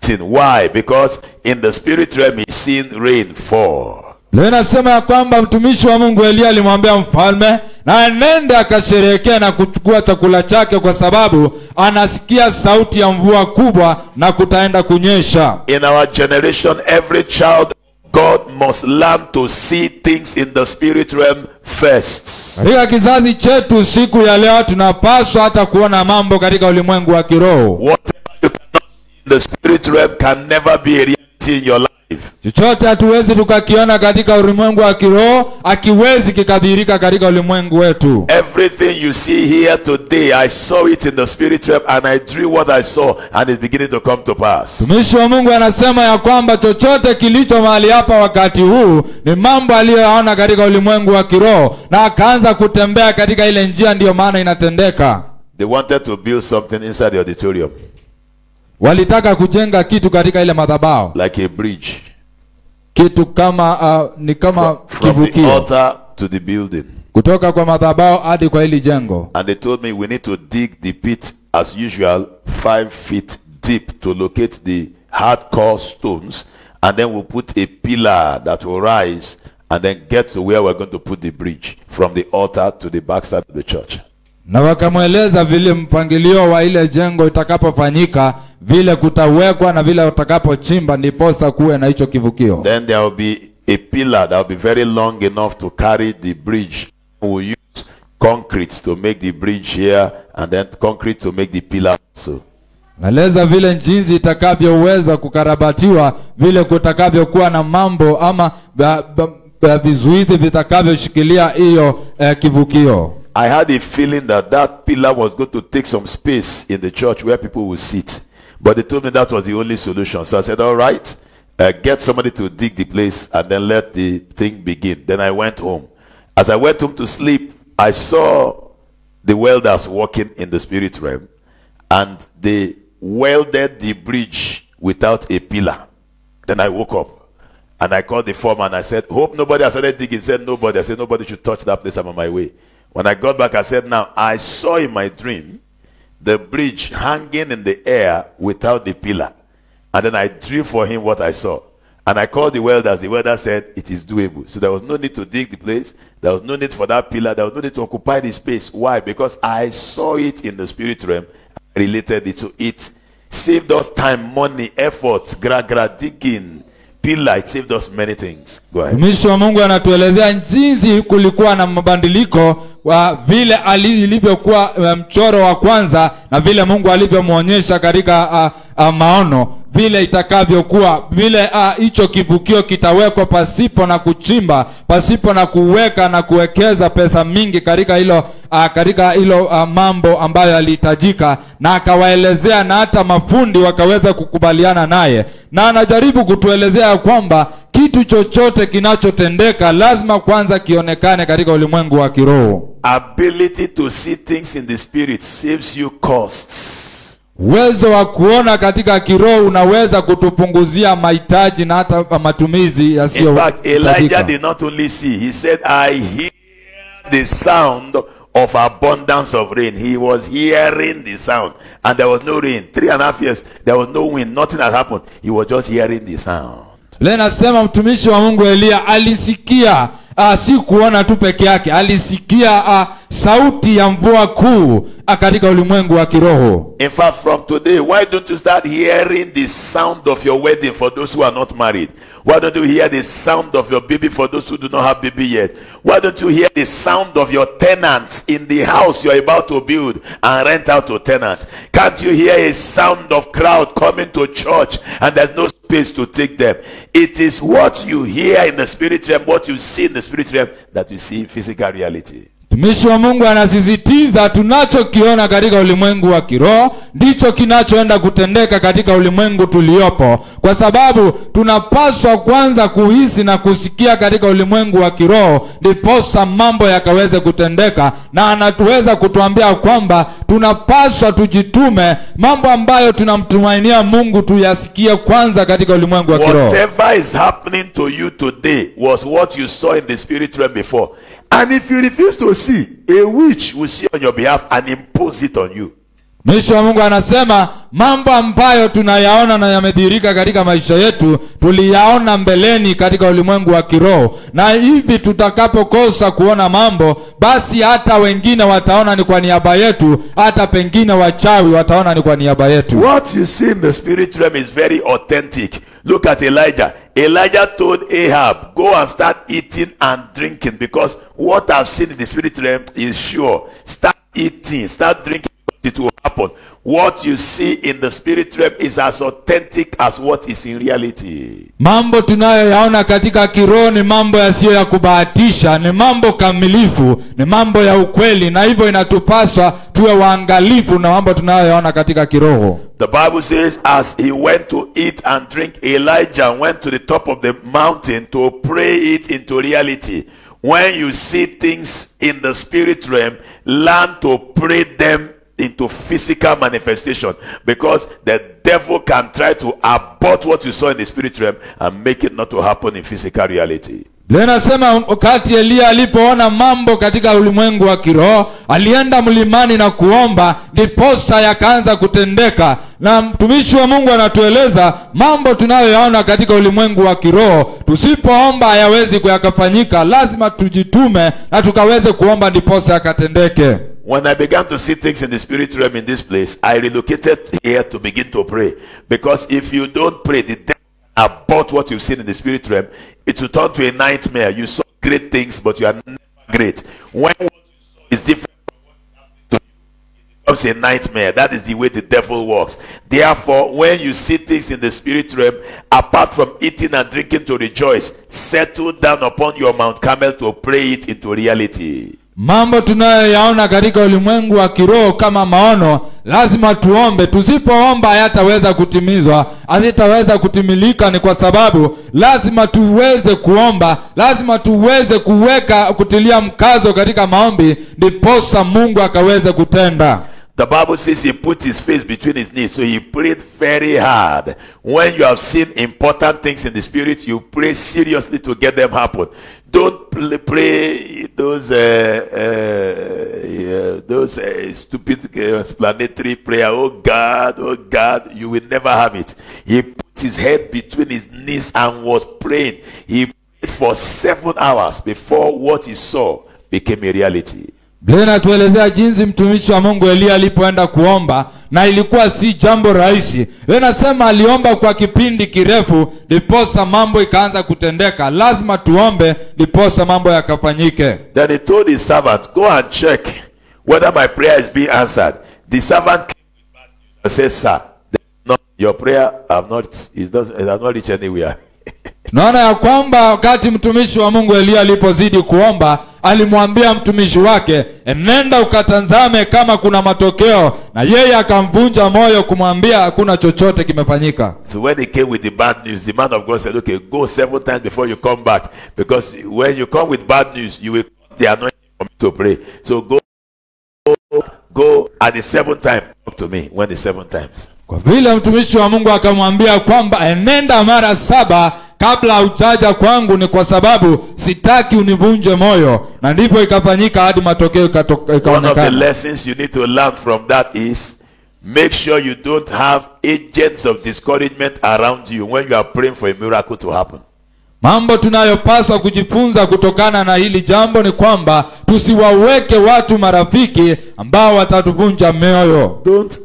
Speaker 4: celebrating. Why? Because in the spirit realm he's seen rain fall.
Speaker 5: Leo nasema ya kwamba mtumishi wa Mungu Elia alimwambia mfalme na nende akasherehekea na kuchukua chakula chake kwa sababu anasikia sauti ya mvua kubwa na kutaenda kunyesha.
Speaker 4: In our generation, every child God must learn to see things in the spirit realm first.
Speaker 5: Katika kizazi chetu siku ya leo tunapaswa hata kuona mambo katika ulimwengu wa kiroho.
Speaker 4: Whatever you cannot see in the spirit realm can never be a reality in your life.
Speaker 5: Chochote hatuwezi tukakiona katika ulimwengu wa kiroho, akiwezi kikadhihirika katika ulimwengu wetu.
Speaker 4: Everything you see here today, I saw it in the spirit realm and I drew what I saw and it's beginning to come to pass.
Speaker 5: Mtumishi wa Mungu anasema ya kwamba chochote kilicho mahali hapa wakati huu ni mambo aliyoyaona katika ulimwengu wa kiroho na akaanza kutembea katika ile njia, ndiyo maana inatendeka.
Speaker 4: They wanted to build something inside the auditorium.
Speaker 5: Walitaka kujenga kitu katika ile madhabahu,
Speaker 4: like a bridge,
Speaker 5: kitu kama ni kama
Speaker 4: from the
Speaker 5: kivukio
Speaker 4: altar to the building.
Speaker 5: kutoka kwa madhabahu hadi kwa hili jengo.
Speaker 4: And they told me we need to dig the pit as usual 5 feet deep to locate the hardcore stones, and then we'll put a pillar that will rise and then get to where we're going to put the bridge from the altar to the backside of the church.
Speaker 5: Na wakamweleza vile mpangilio wa ile jengo itakapofanyika, vile kutawekwa na vile utakapochimba ndiposa kuwe na hicho kivukio.
Speaker 4: Then there will be a pillar that will be very long enough to carry the bridge. We'll use concrete to make the bridge here, and then concrete to make the pillar also.
Speaker 5: Naeleza vile jinsi itakavyoweza kukarabatiwa, vile kutakavyokuwa na mambo ama vizuizi vitakavyoshikilia hiyo kivukio.
Speaker 4: I had a feeling that that pillar was going to take some space in the church where people would sit. But they told me that was the only solution. So I said, all right, get somebody to dig the place and then let the thing begin. Then I went home. As I went home to sleep, I saw the welders working in the spirit realm. And they welded the bridge without a pillar. Then I woke up. And I called the foreman. I said, hope nobody has started digging. He said, nobody. I said, nobody should touch that place. I'm on my way. When I got back, I said, now, I saw in my dream the bridge hanging in the air without the pillar. And then I drew for him what I saw. And I called the welders. The welder said, it is doable. So there was no need to dig the place. There was no need for that pillar. There was no need to occupy the space. Why? Because I saw it in the spirit realm. I related it to it. Saved us time, money, effort, digging, pillar. It saved us many things. Go ahead.
Speaker 5: Mtumishi wa Mungu anatuelezea jinsi kulikuwa na mabadiliko wa vile alivyokuwa mchoro wa kwanza na vile Mungu alivyomuonyesha katika maono, vile itakavyokuwa, vile hicho kivukio kitawekwa pasipo na kuchimba, pasipo na kuweka na kuwekeza pesa mingi katika hilo mambo ambayo yalihitajika, na akawaelezea na hata mafundi wakaweza kukubaliana naye. Na anajaribu kutuelezea kwamba kitu chochote kinachotendeka lazima kwanza kionekane katika ulimwengu wa kiroho.
Speaker 4: Ability to see things in the spirit saves you costs.
Speaker 5: Uwezo wa kuona katika kiroho unaweza kutupunguzia mahitaji na hata matumizi yasiyo.
Speaker 4: In fact, Elijah did not only see, he said, I hear the sound of abundance of rain. He was hearing the sound, and there was no rain. 3.5 years, there was no wind, nothing had happened. He was just hearing the sound.
Speaker 5: Lena sema mtumishi wa Mungu Elia alisikia, si kuona tu peke yake, alisikia sauti ya mvua kuu katika ulimwengu wa kiroho.
Speaker 4: In fact, from today, why don't you start hearing the sound of your wedding for those who are not married? Why don't you hear the sound of your baby for those who do not have baby yet? Why don't you hear the sound of your tenants in the house you're about to build and rent out to tenants? Can't you hear a sound of crowd coming to church and there's no space to take them? It is what you hear in the spirit realm, what you see in the spirit realm, that you see in physical reality.
Speaker 5: Mtumishi wa Mungu anasisitiza tunachokiona katika ulimwengu wa kiroho ndicho kinachoenda kutendeka katika ulimwengu tuliopo, kwa sababu tunapaswa kwanza kuhisi na kusikia katika ulimwengu wa kiroho ndiposa mambo yakaweze kutendeka. Na anatuweza kutuambia kwamba tunapaswa tujitume, mambo ambayo tunamtumainia Mungu tuyasikie kwanza katika ulimwengu wa kiroho.
Speaker 4: Whatever is happening to you today was what you saw in the spirit realm before. And if you refuse to see, a witch will see on your behalf and impose it on you.
Speaker 5: Mtumishi wa Mungu anasema mambo ambayo tunayaona na yamedhihirika katika maisha yetu tuliyaona mbeleni katika ulimwengu wa kiroho, na hivi tutakapokosa kuona mambo, basi hata wengine wataona ni kwa niaba yetu, hata pengine wachawi wataona ni kwa niaba yetu.
Speaker 4: What you see in the spirit realm is very authentic. Look at Elijah. Elijah told Ahab, go and start eating and drinking, because what I've seen in the spirit realm is sure. Start eating, start drinking, it will happen. What you see in the spirit realm is as authentic as what is in reality.
Speaker 5: Mambo tunayoyaona katika kiroho ni mambo yasiyo ya kubahatisha, ni mambo kamilifu, ni mambo ya ukweli, na hivyo inatupaswa tuwe waangalifu na mambo tunayoyaona katika kiroho.
Speaker 4: The Bible says, as he went to eat and drink, Elijah went to the top of the mountain to pray it into reality. When you see things in the spirit realm, learn to pray them into physical manifestation, because the devil can try to abort what you saw in the spirit realm and make it not to happen in physical reality.
Speaker 5: Linasema wakati Elia alipoona mambo katika ulimwengu wa kiroho, alienda mlimani na kuomba, ndiposa yakaanza kutendeka. Na mtumishi wa Mungu anatueleza mambo tunayoyaona katika ulimwengu wa kiroho, tusipoomba hayawezi kuyakafanyika. Lazima tujitume na tukaweze kuomba ndiposa yakatendeke.
Speaker 4: When I began to see things in the spirit realm in this place, I relocated here to begin to pray. Because if you don't pray, the devil abort what you've seen in the spirit realm, it will turn to a nightmare. You saw great things, but you are never great. When what you saw is different from what is happening to you, it becomes a nightmare. That is the way the devil works. Therefore, when you see things in the spirit realm, apart from eating and drinking to rejoice, settle down upon your Mount Carmel to pray it into reality.
Speaker 5: Mambo tunayoyaona katika ulimwengu wa kiroho kama maono, lazima tuombe. Tusipoomba hayataweza kutimizwa, hazitaweza kutimilika. Ni kwa sababu lazima tuweze kuomba, lazima tuweze kutilia mkazo katika maombi, ndiposa Mungu akaweze kutenda.
Speaker 4: The Bible says he put his face between his knees, so he prayed very hard. When you have seen important things in the spirit, you pray seriously to get them happen. Don't pray those stupid explanatory prayer. Oh God, you will never have it. He put his head between his knees and was praying. He prayed for 7 hours before what he saw became a reality.
Speaker 5: Bwana tuelezea jinsi mtumishi wa Mungu Elia alipoenda kuomba, na ilikuwa si jambo rahisi. Wanasema aliomba kwa kipindi kirefu, ndiposa mambo ikaanza kutendeka. Lazima tuombe ndiposa mambo yakafanyike.
Speaker 4: Then he told his servant, go and check whether my prayer is being answered. The servant came with bad news and said, sir, your prayer has not reached anywhere.
Speaker 5: Naona ya kwamba wakati mtumishi wa Mungu Elia alipozidi kuomba, alimwambia mtumishi wake, nenda ukatazame kama kuna matokeo, na yeye akamvunja moyo kumwambia hakuna chochote kimefanyika.
Speaker 4: So when he came with the bad news, the man of God said, okay, go 7 times before you come back, because when you come with bad news, you will the anointing for me to pray. So go at the 7th time, talk to me when the 7 times.
Speaker 5: Kwa vile mtumishi wa Mungu akamwambia kwamba nenda mara 7 kabla hujaja kwangu, ni kwa sababu sitaki univunje moyo. Na ndipo ikafanyika hadi matokeo ikaonekana.
Speaker 4: One of the lessons you need to learn from that is, make sure you don't have agents of discouragement around you when you are praying for a miracle to happen.
Speaker 5: Mambo tunayopaswa kujifunza kutokana na hili jambo ni kwamba tusiwaweke watu marafiki ambao watatuvunja moyo.
Speaker 4: Don't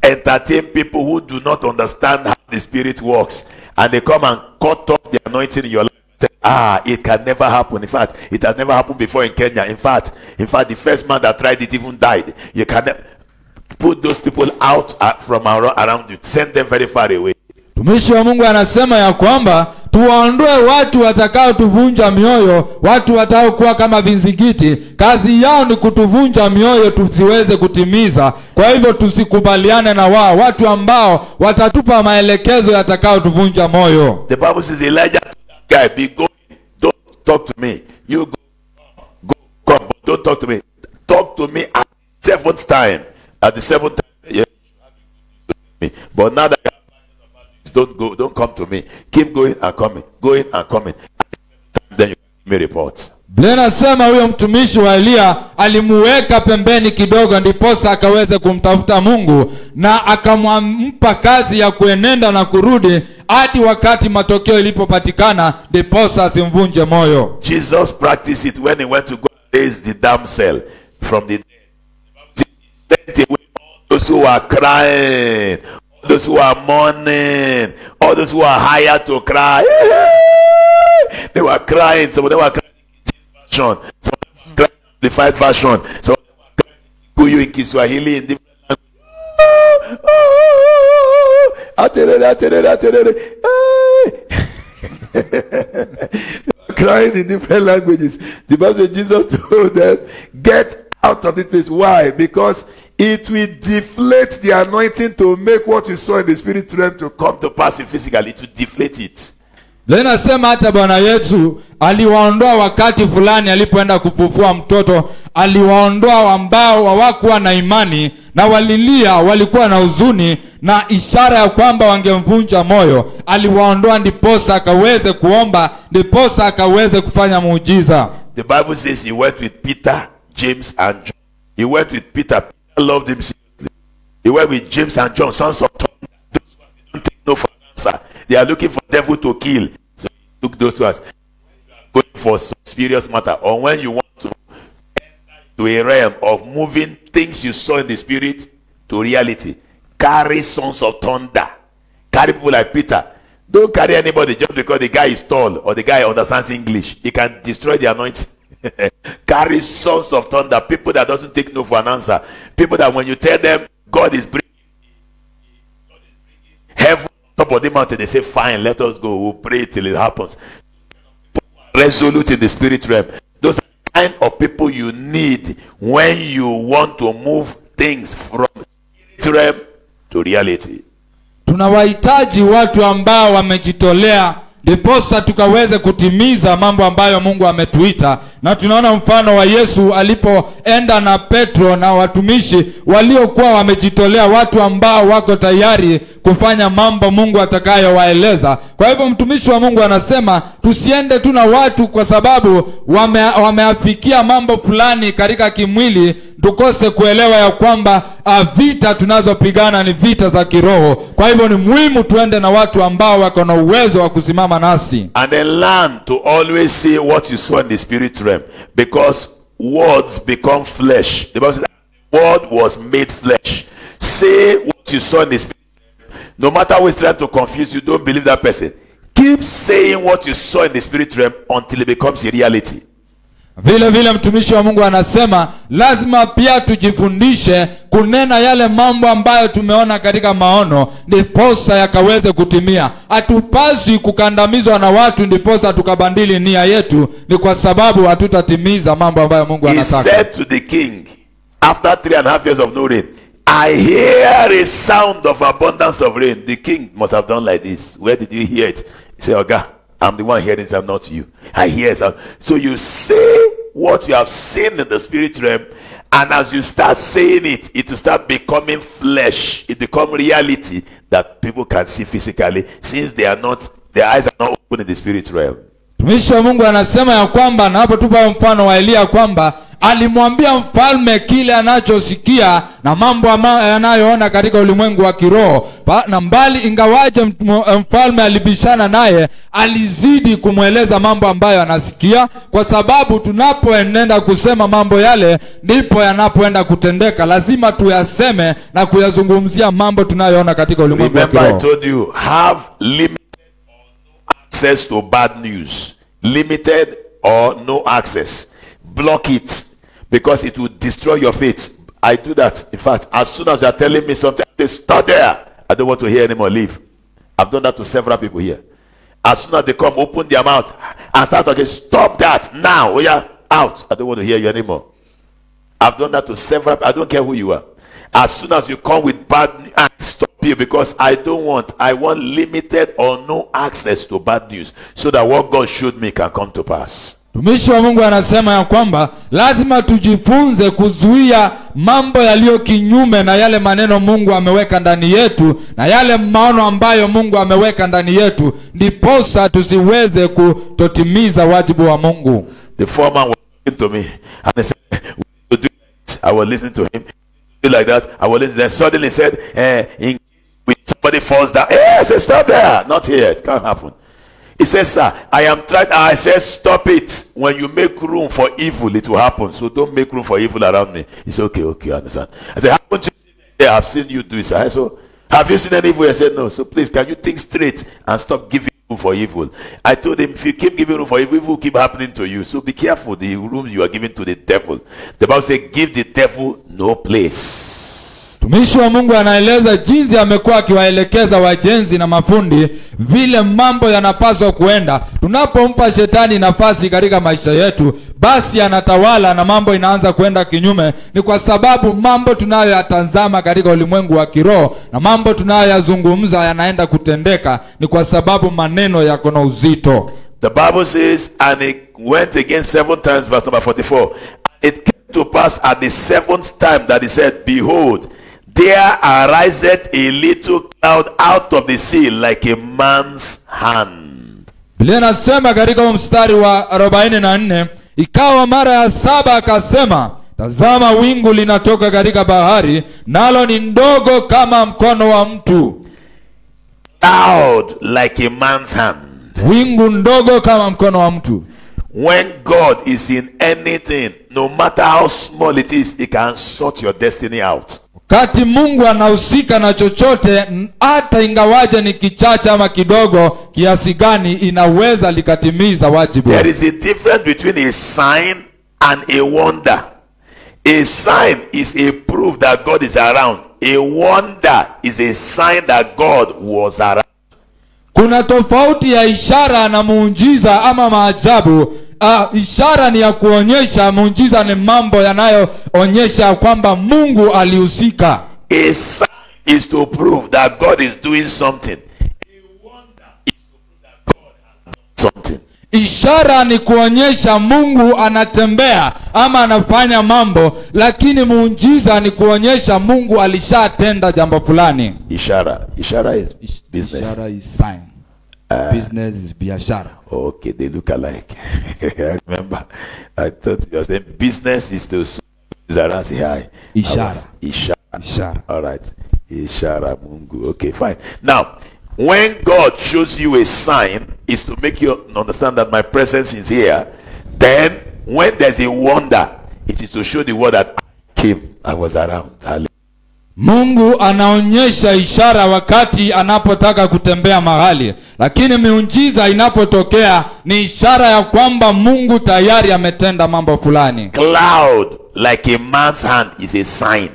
Speaker 4: entertain people who do not understand how the spirit works, and they come and cut off the anointing in your life. It can never happen. In fact, it has never happened before in Kenya. In fact, the first man that tried it even died. You can put those people out from around you. Send them very far away.
Speaker 5: Mtumishi wa Mungu anasema ya kwamba tuwaondoe watu watakao tuvunja mioyo, watu watakao kuwa kama vinzigiti. Kazi yao ni kutuvunja mioyo tusiweze kutimiza. Kwa hivyo tusikubaliane na wao, watu ambao watatupa maelekezo yatakao tuvunja moyo.
Speaker 4: The Bible says Elijah told that guy, be going, don't talk to me. You come, but don't talk to me. Talk to me at the 7th time. At the 7th time, yeah. But now that don't come to me. Keep going and coming. Then you give me reports.
Speaker 5: Bwana sema huyo mtumishi wa Elia alimuweka pembeni kidogo, ndiposa akaweze kumtafuta Mungu, na akampa kazi ya kuenenda na kurudi hadi wakati matokeo ilipopatikana, ndiposa asimvunje moyo.
Speaker 4: Jesus practiced it when he went to go raise the damsel from the dead. He sent away all those who were crying, those who are mourning, all those who are hired to cry. They were crying. Some of them were crying in version, some of them were crying in the fight version, some of them were crying in Kikuyu, in Kiswahili, in different languages. Crying in different languages. The Bible says Jesus told them, get out of this place. Why? Because it will deflate the anointing to make what you saw in the spirit realm to come to pass in physical. It will deflate it.
Speaker 5: Leo nasema hata Bwana Yesu aliwaondoa wakati fulani alipoenda kufufua mtoto, aliwaondoa ambao hawakuwa na imani na walilia, walikuwa na huzuni na ishara ya kwamba wangemvunja moyo. Aliwaondoa ndiposa akaweze kuomba, ndiposa akaweze kufanya muujiza.
Speaker 4: The Bible says he went with Peter, James and John. He went with Peter. Peter loved him seriously. He went with James and John, sons of thunder. Those ones they don't take no for an answer. They are looking for devil to kill. So he took those ones. When you are going for some serious matter, or when you want to enter to a realm of moving things you saw in the spirit to reality, carry sons of thunder. Carry people like Peter. Don't carry anybody just because the guy is tall or the guy understands English. He can destroy the anointing. Carry sons of thunder, people that doesn't take no for an answer. People that when you tell them God is bringing heaven on top of the mountain, they say, fine, let us go. We'll pray till it happens. People who are resolute in the spirit realm. Those are the kind of people you need when you want to move things from spirit realm to reality.
Speaker 5: Tunawahitaji watu ambao wamejitolea ndiposa tukaweze kutimiza mambo ambayo Mungu ametuita. Na tunaona mfano wa Yesu alipoenda na Petro na watumishi waliokuwa wamejitolea, watu ambao wako tayari kufanya mambo Mungu atakayowaeleza. Kwa hivyo mtumishi wa Mungu anasema tusiende tu na watu kwa sababu wameafikia mambo fulani katika kimwili, tukose kuelewa ya kwamba vita tunazopigana ni vita za kiroho. Kwa hivyo ni muhimu tuende na watu ambao wako na uwezo wa kusimama nasi.
Speaker 4: And then learn to always say what you saw in the spirit realm, because words become flesh. The Bible says the word was made flesh. Say what you saw in the spirit realm. No matter who is trying to confuse you, don't believe that person. Keep saying what you saw in the spirit realm until it becomes a reality.
Speaker 5: Vile vile mtumishi wa Mungu anasema lazima pia tujifundishe kunena yale mambo ambayo tumeona katika maono ndiposa yakaweze kutimia. Hatupaswi kukandamizwa na watu ndiposa tukabadili nia yetu, ni kwa sababu hatutatimiza mambo ambayo Mungu anataka.
Speaker 4: He said to the king after 3.5 years of no rain, I hear a sound of abundance of rain. The king must have done like this. Where did you hear it? He said, Oga, I'm the one hearing it, I'm not you. I hear it. So you say what you have seen in the spirit realm, and as you start saying it, it will start becoming flesh. It becomes reality that people can see physically, since their eyes are not open in the spirit realm.
Speaker 5: Mtumishi wa Mungu anasema ya kwamba, na hapo tupa mfano wa Elia kwamba alimwambia mfalme kile anachosikia na mambo anayoona katika ulimwengu wa kiroho. Na mbali ingawaje mfalme alibishana naye, alizidi kumweleza mambo ambayo anasikia, kwa sababu tunapoenenda kusema mambo yale ndipo yanapoenda kutendeka. Lazima tuyaseme na kuyazungumzia mambo tunayoona katika ulimwengu wa kiroho.
Speaker 4: Remember I told you, have limited or no access to bad news. Limited or no access. Block it, because it will destroy your faith. I do that. In fact, as soon as you are telling me something, I say, stop there. I don't want to hear anymore. Leave. I've done that to several people here. As soon as they come, open their mouth and start talking, stop that now. Oh yeah, out. I don't want to hear you anymore. I've done that to several. I don't care who you are. As soon as you come with bad news, I stop you, because I want limited or no access to bad news, so that what God showed me can come to pass.
Speaker 5: Mtumishi wa Mungu anasema ya kwamba lazima tujifunze kuzuia mambo yaliyo kinyume na yale maneno Mungu ameweka ndani yetu, na yale maono ambayo Mungu ameweka ndani yetu, ndiposa tusiweze kutotimiza wajibu wa Mungu.
Speaker 4: The foreman was talking to me and he said, we do it. I was listening to him. Like that, I was listening. Then suddenly said, in case somebody falls down, I said, stop there. Not here. It can't happen. He says, sir, I am trying. I said, stop it. When you make room for evil, it will happen. So don't make room for evil around me. He said, okay, I understand. I said, haven't you seen it? Yeah, I've seen you do it. I said, have you seen any evil? I said, no. So please, can you think straight and stop giving room for evil? I told him, if you keep giving room for evil, evil will keep happening to you. So be careful the room you are giving to the devil. The Bible says, give the devil no place.
Speaker 5: Mtumishi wa Mungu anaeleza jinsi amekuwa akiwaelekeza wajenzi na mafundi vile mambo yanapaswa kuenda. Tunapompa shetani nafasi katika maisha yetu, basi anatawala na mambo inaanza kuenda kinyume. Ni kwa sababu mambo tunayoyatazama katika ulimwengu wa kiroho na mambo tunayoyazungumza yanaenda kutendeka, ni kwa sababu maneno yako na uzito.
Speaker 4: The Bible says, and it went again 7 times, verse number 44. It came to pass at the 7th time that he said, behold, there ariseth a little cloud out of the sea like a man's hand.
Speaker 5: Biblia inasema katika mstari wa 44, ikawa mara ya 7 akasema, tazama wingu linatoka katika bahari, nalo ni ndogo kama mkono wa mtu.
Speaker 4: Cloud like a man's hand.
Speaker 5: Wingu ndogo kama mkono wa mtu.
Speaker 4: When God is in anything, no matter how small it is, he can sort your destiny out.
Speaker 5: Wakati Mungu anahusika na chochote, hata ingawaje ni kichache ama kidogo kiasi gani, inaweza likatimiza wajibu.
Speaker 4: There is a difference between a sign and a wonder. A sign is a proof that God is around. A wonder is a sign that God was around.
Speaker 5: Kuna tofauti ya ishara na muujiza ama maajabu. Ishara ni ya kuonyesha, muujiza ni mambo yanayoonyesha kwamba Mungu alihusika.
Speaker 4: A sign is to prove that God is doing something. A wonder is to prove that God has done something.
Speaker 5: Ishara ni kuonyesha Mungu anatembea ama anafanya mambo, lakini muujiza ni kuonyesha Mungu alishatenda jambo fulani.
Speaker 4: Ishara is business.
Speaker 5: Ishara is sign. Business is biashara.
Speaker 4: Okay, they look alike. I remember, I thought you were saying business is to say hi. Ishara. All right. Ishara Mungu. Okay, fine. Now, when God shows you a sign, is to make you understand that my presence is here. Then, when there's a wonder, it is to show the world that I came, I was around.
Speaker 5: Mungu anaonyesha ishara wakati anapotaka kutembea mahali, lakini miujiza inapotokea ni ishara ya kwamba Mungu tayari ametenda mambo fulani.
Speaker 4: Cloud like a man's hand is a sign.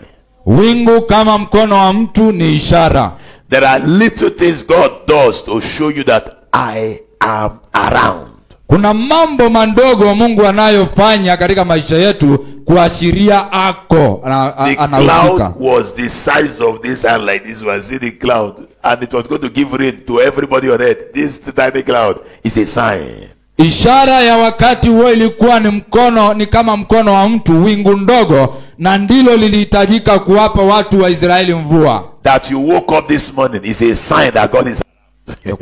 Speaker 5: Wingu kama mkono wa mtu ni ishara.
Speaker 4: There are little things God does to show you that I am around.
Speaker 5: Kuna mambo mandogo Mungu anayofanya katika maisha yetu kuashiria ako
Speaker 4: The cloud was the size of this hand, like this was the cloud, and it was going to give rain to everybody on earth. This tiny cloud is a sign.
Speaker 5: Ishara ya wakati huo ilikuwa ni kama mkono wa mtu, wingu ndogo, na ndilo lilihitajika kuwapa watu wa Israeli mvua.
Speaker 4: That you woke up this morning is a sign that God is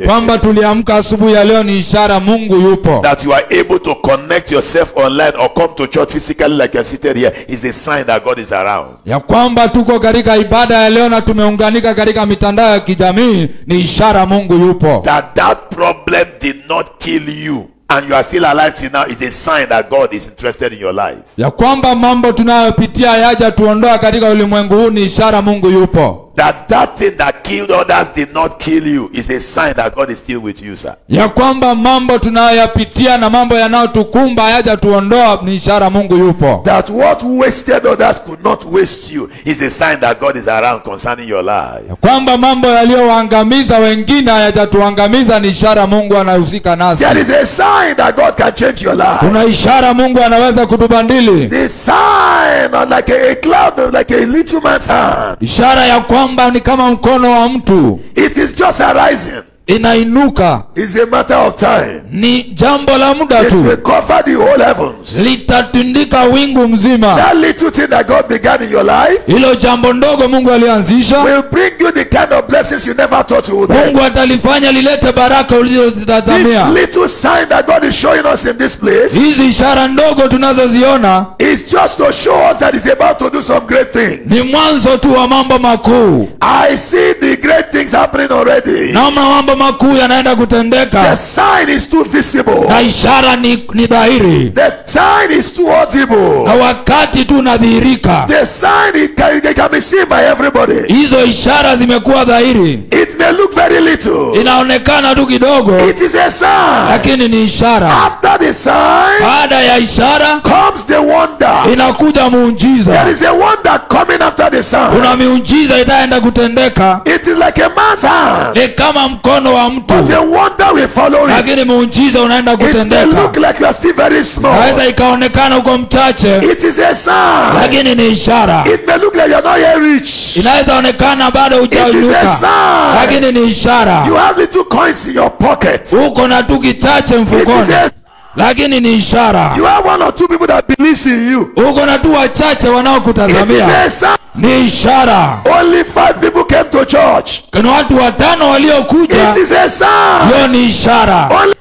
Speaker 5: kwamba tuliamka asubuhi ya leo ni ishara Mungu yupo.
Speaker 4: That you are able to connect yourself online or come to church physically like you're seated here is a sign that God is around.
Speaker 5: Ya kwamba tuko katika ibada ya leo na tumeunganika katika mitandao ya kijamii ni ishara Mungu yupo.
Speaker 4: That problem did not kill you and you are still alive till now is a sign that God is interested in your life.
Speaker 5: Ya kwamba mambo tunayopitia yaja tuondoa katika ulimwengu huu ni ishara Mungu yupo.
Speaker 4: That thing that killed others did not kill you is a sign that God is still with you, sir.
Speaker 5: Ya kwamba mambo tunayoyapitia na mambo yanayotukumba yaja tuondoa ni ishara Mungu yupo.
Speaker 4: That what wasted others could not waste you is a sign that God is around concerning your life.
Speaker 5: Ya kwamba mambo yaliyowaangamiza wengine hayajatuangamiza ni ishara Mungu anahusika nasi.
Speaker 4: There is a sign that God can change your life.
Speaker 5: Kuna ishara Mungu anaweza kutubadili.
Speaker 4: The sign like a cloud, like a little man's hand.
Speaker 5: Ishara ya kwamba ni kama mkono wa mtu.
Speaker 4: It is just arising.
Speaker 5: Inainuka.
Speaker 4: It's a matter of time.
Speaker 5: Ni jambo la muda tu.
Speaker 4: It will cover the whole heavens.
Speaker 5: Litatundika wingu mzima.
Speaker 4: That little thing that God began in your life,
Speaker 5: hilo jambo ndogo Mungu alianzisha,
Speaker 4: will bring you the kind of blessings you never thought you would get.
Speaker 5: Mungu atalifanya lilete baraka ulizozitazamia.
Speaker 4: This little sign that God is showing us in this place,
Speaker 5: hizi ishara ndogo tunazoziona,
Speaker 4: is just to show us that He's about to do some great things.
Speaker 5: Ni mwanzo tu wa mambo makuu.
Speaker 4: I see the great things happening already.
Speaker 5: Naona mambo makuu yanaenda kutendeka.
Speaker 4: The sign is too visible.
Speaker 5: Na ishara ni dhahiri.
Speaker 4: The sign is too audible.
Speaker 5: Na wakati tu unadhihirika.
Speaker 4: The sign it can be seen by everybody.
Speaker 5: Hizo ishara zimekuwa dhahiri.
Speaker 4: It may look very little. little.
Speaker 5: inaonekana tu kidogo,
Speaker 4: It is a sign.
Speaker 5: lakini ni ishara.
Speaker 4: After the sign
Speaker 5: Baada ya ishara
Speaker 4: comes the wonder.
Speaker 5: inakuja muujiza.
Speaker 4: There is a wonder coming after the sign.
Speaker 5: Kuna miujiza itaenda kutendeka,
Speaker 4: It is like a man's hand,
Speaker 5: ni kama mkono wa mtu,
Speaker 4: but the wonder will follow it.
Speaker 5: lakini muujiza unaenda
Speaker 4: It may
Speaker 5: kutendeka.
Speaker 4: look like you are still very small.
Speaker 5: Naweza ikaonekana uko mchache,
Speaker 4: It is a sign.
Speaker 5: lakini ni ishara.
Speaker 4: It may look like you are not yet rich.
Speaker 5: Inaweza onekana bado
Speaker 4: It is a
Speaker 5: hujainuka,
Speaker 4: sign.
Speaker 5: lakini ni ishara.
Speaker 4: You have little coins in your pocket.
Speaker 5: Uko na tu kichache
Speaker 4: It is
Speaker 5: mfukoni,
Speaker 4: a,
Speaker 5: lakini ni ishara.
Speaker 4: you have one or two people that believes in you.
Speaker 5: Uko na tu wachache
Speaker 4: It is
Speaker 5: wanaokutazamia,
Speaker 4: a sign.
Speaker 5: ni ishara.
Speaker 4: Only 5 people came to church.
Speaker 5: Kuna watu 5 waliokuja,
Speaker 4: It is a sign.
Speaker 5: hiyo ni ishara.
Speaker 4: Only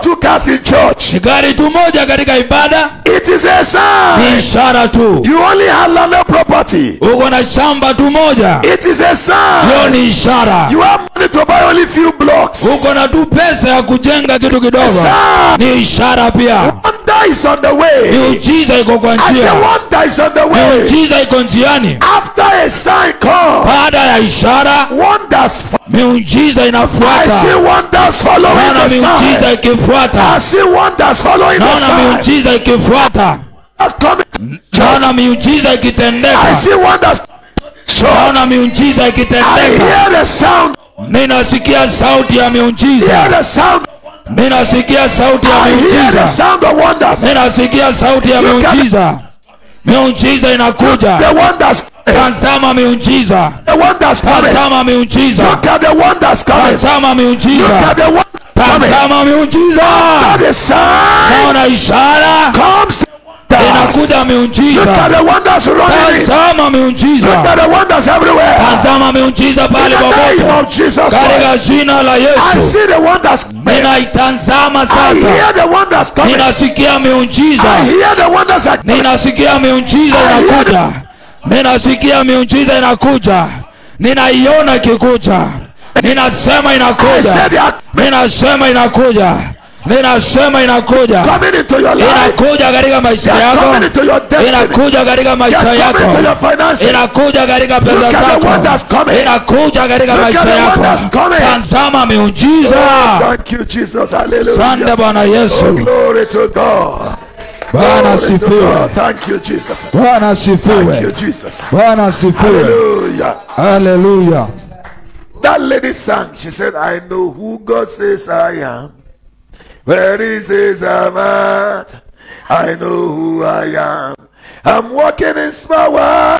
Speaker 4: 2 cars in church.
Speaker 5: Ni gari tu moja katika ibada,
Speaker 4: It is a
Speaker 5: ni
Speaker 4: sign.
Speaker 5: ishara tu.
Speaker 4: You only have landed property.
Speaker 5: Uko na shamba tu moja,
Speaker 4: It is a
Speaker 5: hiyo
Speaker 4: sign.
Speaker 5: ni ishara.
Speaker 4: You have money to buy only few blocks.
Speaker 5: Uko na tu pesa ya kujenga kitu kidogo,
Speaker 4: Sign.
Speaker 5: ni ishara pia.
Speaker 4: Wonder is on the way.
Speaker 5: Miujiza iko kwa
Speaker 4: I say
Speaker 5: njia,
Speaker 4: wonder is on the way.
Speaker 5: miujiza iko njiani.
Speaker 4: After a sign comes,
Speaker 5: Baada ya ishara,
Speaker 4: wonders.
Speaker 5: miujiza
Speaker 4: I see
Speaker 5: inafuata.
Speaker 4: wonders following
Speaker 5: Naona
Speaker 4: the
Speaker 5: miujiza
Speaker 4: sign.
Speaker 5: ikifuata,
Speaker 4: I see wonders following the
Speaker 5: naona
Speaker 4: sign.
Speaker 5: miujiza ikifuata,
Speaker 4: That's coming.
Speaker 5: naona miujiza
Speaker 4: I
Speaker 5: ikitendeka,
Speaker 4: see wonders. Church.
Speaker 5: naona miujiza
Speaker 4: I
Speaker 5: ikitendeka.
Speaker 4: hear the sound.
Speaker 5: Ninasikia sauti ya
Speaker 4: Hear
Speaker 5: miujiza,
Speaker 4: the sound.
Speaker 5: ninasikia sauti ya
Speaker 4: I hear the
Speaker 5: miujiza,
Speaker 4: sound of wonders.
Speaker 5: ninasikia sauti ya miujiza. Miujiza inakuja.
Speaker 4: The wonders.
Speaker 5: Tazama miujiza,
Speaker 4: The wonders coming.
Speaker 5: tazama miujiza,
Speaker 4: Look at the wonders coming.
Speaker 5: tazama
Speaker 4: Look
Speaker 5: miujiza,
Speaker 4: at the wonders coming.
Speaker 5: tazama miujiza.
Speaker 4: After the sign
Speaker 5: Naona ishara
Speaker 4: comes the wonders.
Speaker 5: inakuja
Speaker 4: Look
Speaker 5: miujiza,
Speaker 4: at the wonders running in.
Speaker 5: tazama
Speaker 4: Look
Speaker 5: miujiza,
Speaker 4: at the wonders everywhere.
Speaker 5: tazama miujiza
Speaker 4: In
Speaker 5: pale
Speaker 4: the name
Speaker 5: popote
Speaker 4: of Jesus
Speaker 5: katika
Speaker 4: Christ.
Speaker 5: jina la
Speaker 4: I
Speaker 5: Yesu.
Speaker 4: see the wonders.
Speaker 5: Ninaitazama
Speaker 4: I
Speaker 5: sasa,
Speaker 4: hear the wonders coming.
Speaker 5: ninasikia miujiza,
Speaker 4: I hear the wonders are coming.
Speaker 5: ninasikia miujiza inakuja, ninasikia miujiza inakuja, ninaiona ikikuja, ninasema
Speaker 4: I
Speaker 5: inakuja,
Speaker 4: said they are
Speaker 5: ninasema inakuja, ninasema inakuja,
Speaker 4: coming into your life.
Speaker 5: inakuja katika maisha
Speaker 4: They are
Speaker 5: yako,
Speaker 4: coming into your destiny.
Speaker 5: inakuja katika
Speaker 4: They
Speaker 5: maisha
Speaker 4: are coming into your
Speaker 5: yako,
Speaker 4: finances.
Speaker 5: inakuja katika pesa
Speaker 4: Look at the
Speaker 5: zako,
Speaker 4: wonders coming.
Speaker 5: inakuja katika
Speaker 4: Look at
Speaker 5: maisha
Speaker 4: the
Speaker 5: yako.
Speaker 4: wonders coming.
Speaker 5: Tazama miujiza.
Speaker 4: Thank you, Jesus.
Speaker 5: Sante
Speaker 4: Hallelujah.
Speaker 5: Bwana
Speaker 4: Oh,
Speaker 5: Yesu.
Speaker 4: glory to God.
Speaker 5: Bwana
Speaker 4: Glory to
Speaker 5: asifiwe.
Speaker 4: God. Thank you, Jesus.
Speaker 5: Bwana
Speaker 4: Thank you,
Speaker 5: asifiwe.
Speaker 4: Jesus.
Speaker 5: Bwana asifiwe.
Speaker 4: Hallelujah.
Speaker 5: Haleluya.
Speaker 4: That lady sang. She said, I know who God says I am. Where he says I'm at. I know who I am. I'm walking in power.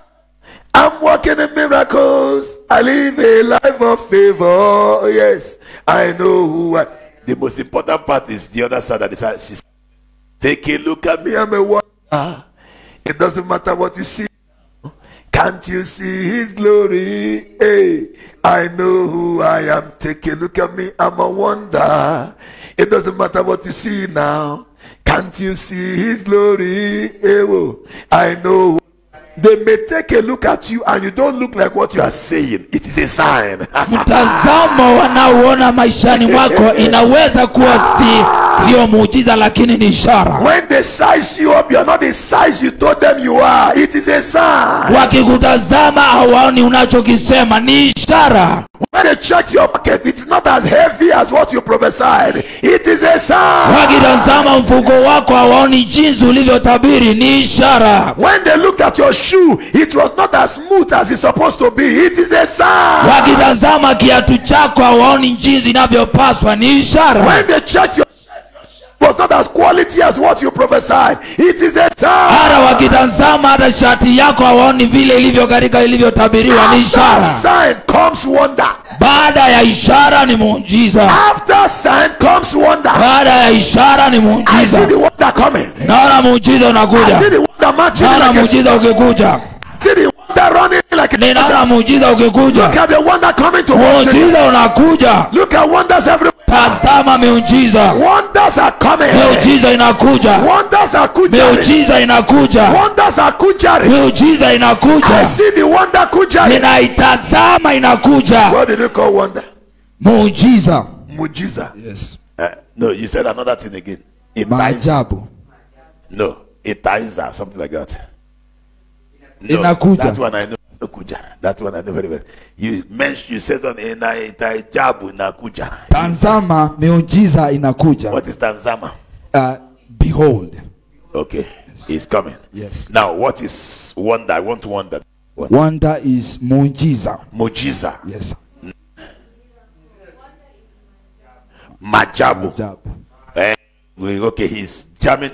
Speaker 4: I'm walking in miracles. I live a life of favor. Oh, yes. I know who I. The most important part is the other side of the side. She said, take a look at me. I'm a wonder. It doesn't matter what you see. Can't you see his glory? Hey, I know who I am. Take a look at me. I'm a wonder. It doesn't matter what you see now. Can't you see his glory? Hey, whoa. I know. They may take a look at you and you don't look like what you are saying. It is a sign.
Speaker 5: Mtazamo wanaoona maishani mwako inaweza kuwa sio muujiza, lakini ni ishara.
Speaker 4: When they size you up, you are not the size you told them you are. It is a sign.
Speaker 5: Wakikutazama hawaoni unachokisema, ni ishara.
Speaker 4: When they check your pocket, it's not as heavy as what you prophesied. It is a sign.
Speaker 5: Wakitazama mfuko wako hawaoni jinsi ulivyotabiri, ni ishara.
Speaker 4: When they looked at your shoe, it was not as smooth as it's supposed to be. It is a sign.
Speaker 5: Wakitazama kiatu chako hawaoni jinsi inavyopaswa, ni ishara.
Speaker 4: When they checked your it was not as quality as what you prophesied. It is a
Speaker 5: Hata
Speaker 4: sign.
Speaker 5: wakitazama hata shati yako hawaoni vile ilivyo katika ilivyotabiriwa, ni
Speaker 4: After
Speaker 5: ishara.
Speaker 4: sign comes wonder.
Speaker 5: Baada ya ishara ni muujiza.
Speaker 4: After sign comes wonder.
Speaker 5: Baada ya ishara ni
Speaker 4: I see
Speaker 5: muujiza.
Speaker 4: the wonder coming.
Speaker 5: Naona muujiza
Speaker 4: I
Speaker 5: unakuja.
Speaker 4: see the wonder marching
Speaker 5: Naona
Speaker 4: like a
Speaker 5: muujiza ukikuja.
Speaker 4: see the wonder running like a
Speaker 5: Ninaona muujiza ukikuja.
Speaker 4: Look at the wonder coming to watch
Speaker 5: Muujiza
Speaker 4: you.
Speaker 5: unakuja.
Speaker 4: Look at wonders everywhere.
Speaker 5: Tazama miujiza.
Speaker 4: Wonders are coming.
Speaker 5: Miujiza inakuja.
Speaker 4: Wonders are kujari.
Speaker 5: Miujiza inakuja.
Speaker 4: Wonders are kujari.
Speaker 5: Miujiza
Speaker 4: I
Speaker 5: inakuja.
Speaker 4: see the wonder kujari.
Speaker 5: Ninaitazama inakuja.
Speaker 4: What did you call wonder?
Speaker 5: Muujiza.
Speaker 4: Mujiza.
Speaker 5: Yes.
Speaker 4: No, you said another thing again. It
Speaker 5: Maajabu.
Speaker 4: No, it ties something like that. No,
Speaker 5: Inakuja.
Speaker 4: that one I know. Nakuja. That one I know very well. You mentioned, you said on itaijabu nakuja.
Speaker 5: Tazama miujiza inakuja.
Speaker 4: What is Tanzama?
Speaker 5: Behold.
Speaker 4: Okay, it's coming.
Speaker 5: Yes.
Speaker 4: Now, what is wonder? I want to wonder. What?
Speaker 5: Wonder is muujiza.
Speaker 4: Mujiza.
Speaker 5: Yes.
Speaker 4: Majabu.
Speaker 5: Jabu.
Speaker 4: Okay, he's jamming.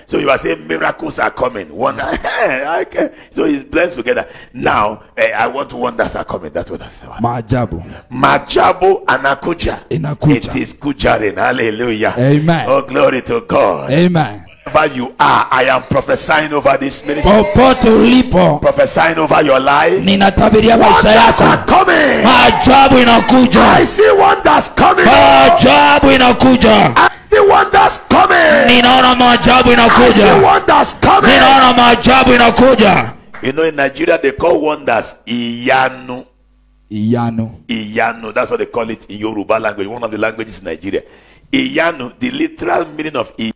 Speaker 4: So you are saying miracles are coming. Wonder. Okay. So it's blends together. Now, I want wonders are coming. That's what I say.
Speaker 5: Maajabu.
Speaker 4: Majabu anakuja.
Speaker 5: Inakuja.
Speaker 4: It is kujarin. Hallelujah.
Speaker 5: Amen.
Speaker 4: Oh, glory to God.
Speaker 5: Amen.
Speaker 4: Wherever you are, I am prophesying over this ministry.
Speaker 5: Popote ulipo,
Speaker 4: Prophesying over your life.
Speaker 5: ninatabiria maisha
Speaker 4: Wonders
Speaker 5: yako.
Speaker 4: are coming.
Speaker 5: Maajabu inakuja.
Speaker 4: I see wonders coming.
Speaker 5: Maajabu inakuja.
Speaker 4: I see wonders coming.
Speaker 5: Ninaona maajabu
Speaker 4: I see
Speaker 5: inakuja.
Speaker 4: wonders coming.
Speaker 5: Ninaona maajabu inakuja.
Speaker 4: You know, in Nigeria they call wonders Iyanu.
Speaker 5: Iyanu.
Speaker 4: Iyanu. That's what they call it in Yoruba language, one of the languages in Nigeria. Iyanu. The literal meaning of Iyanu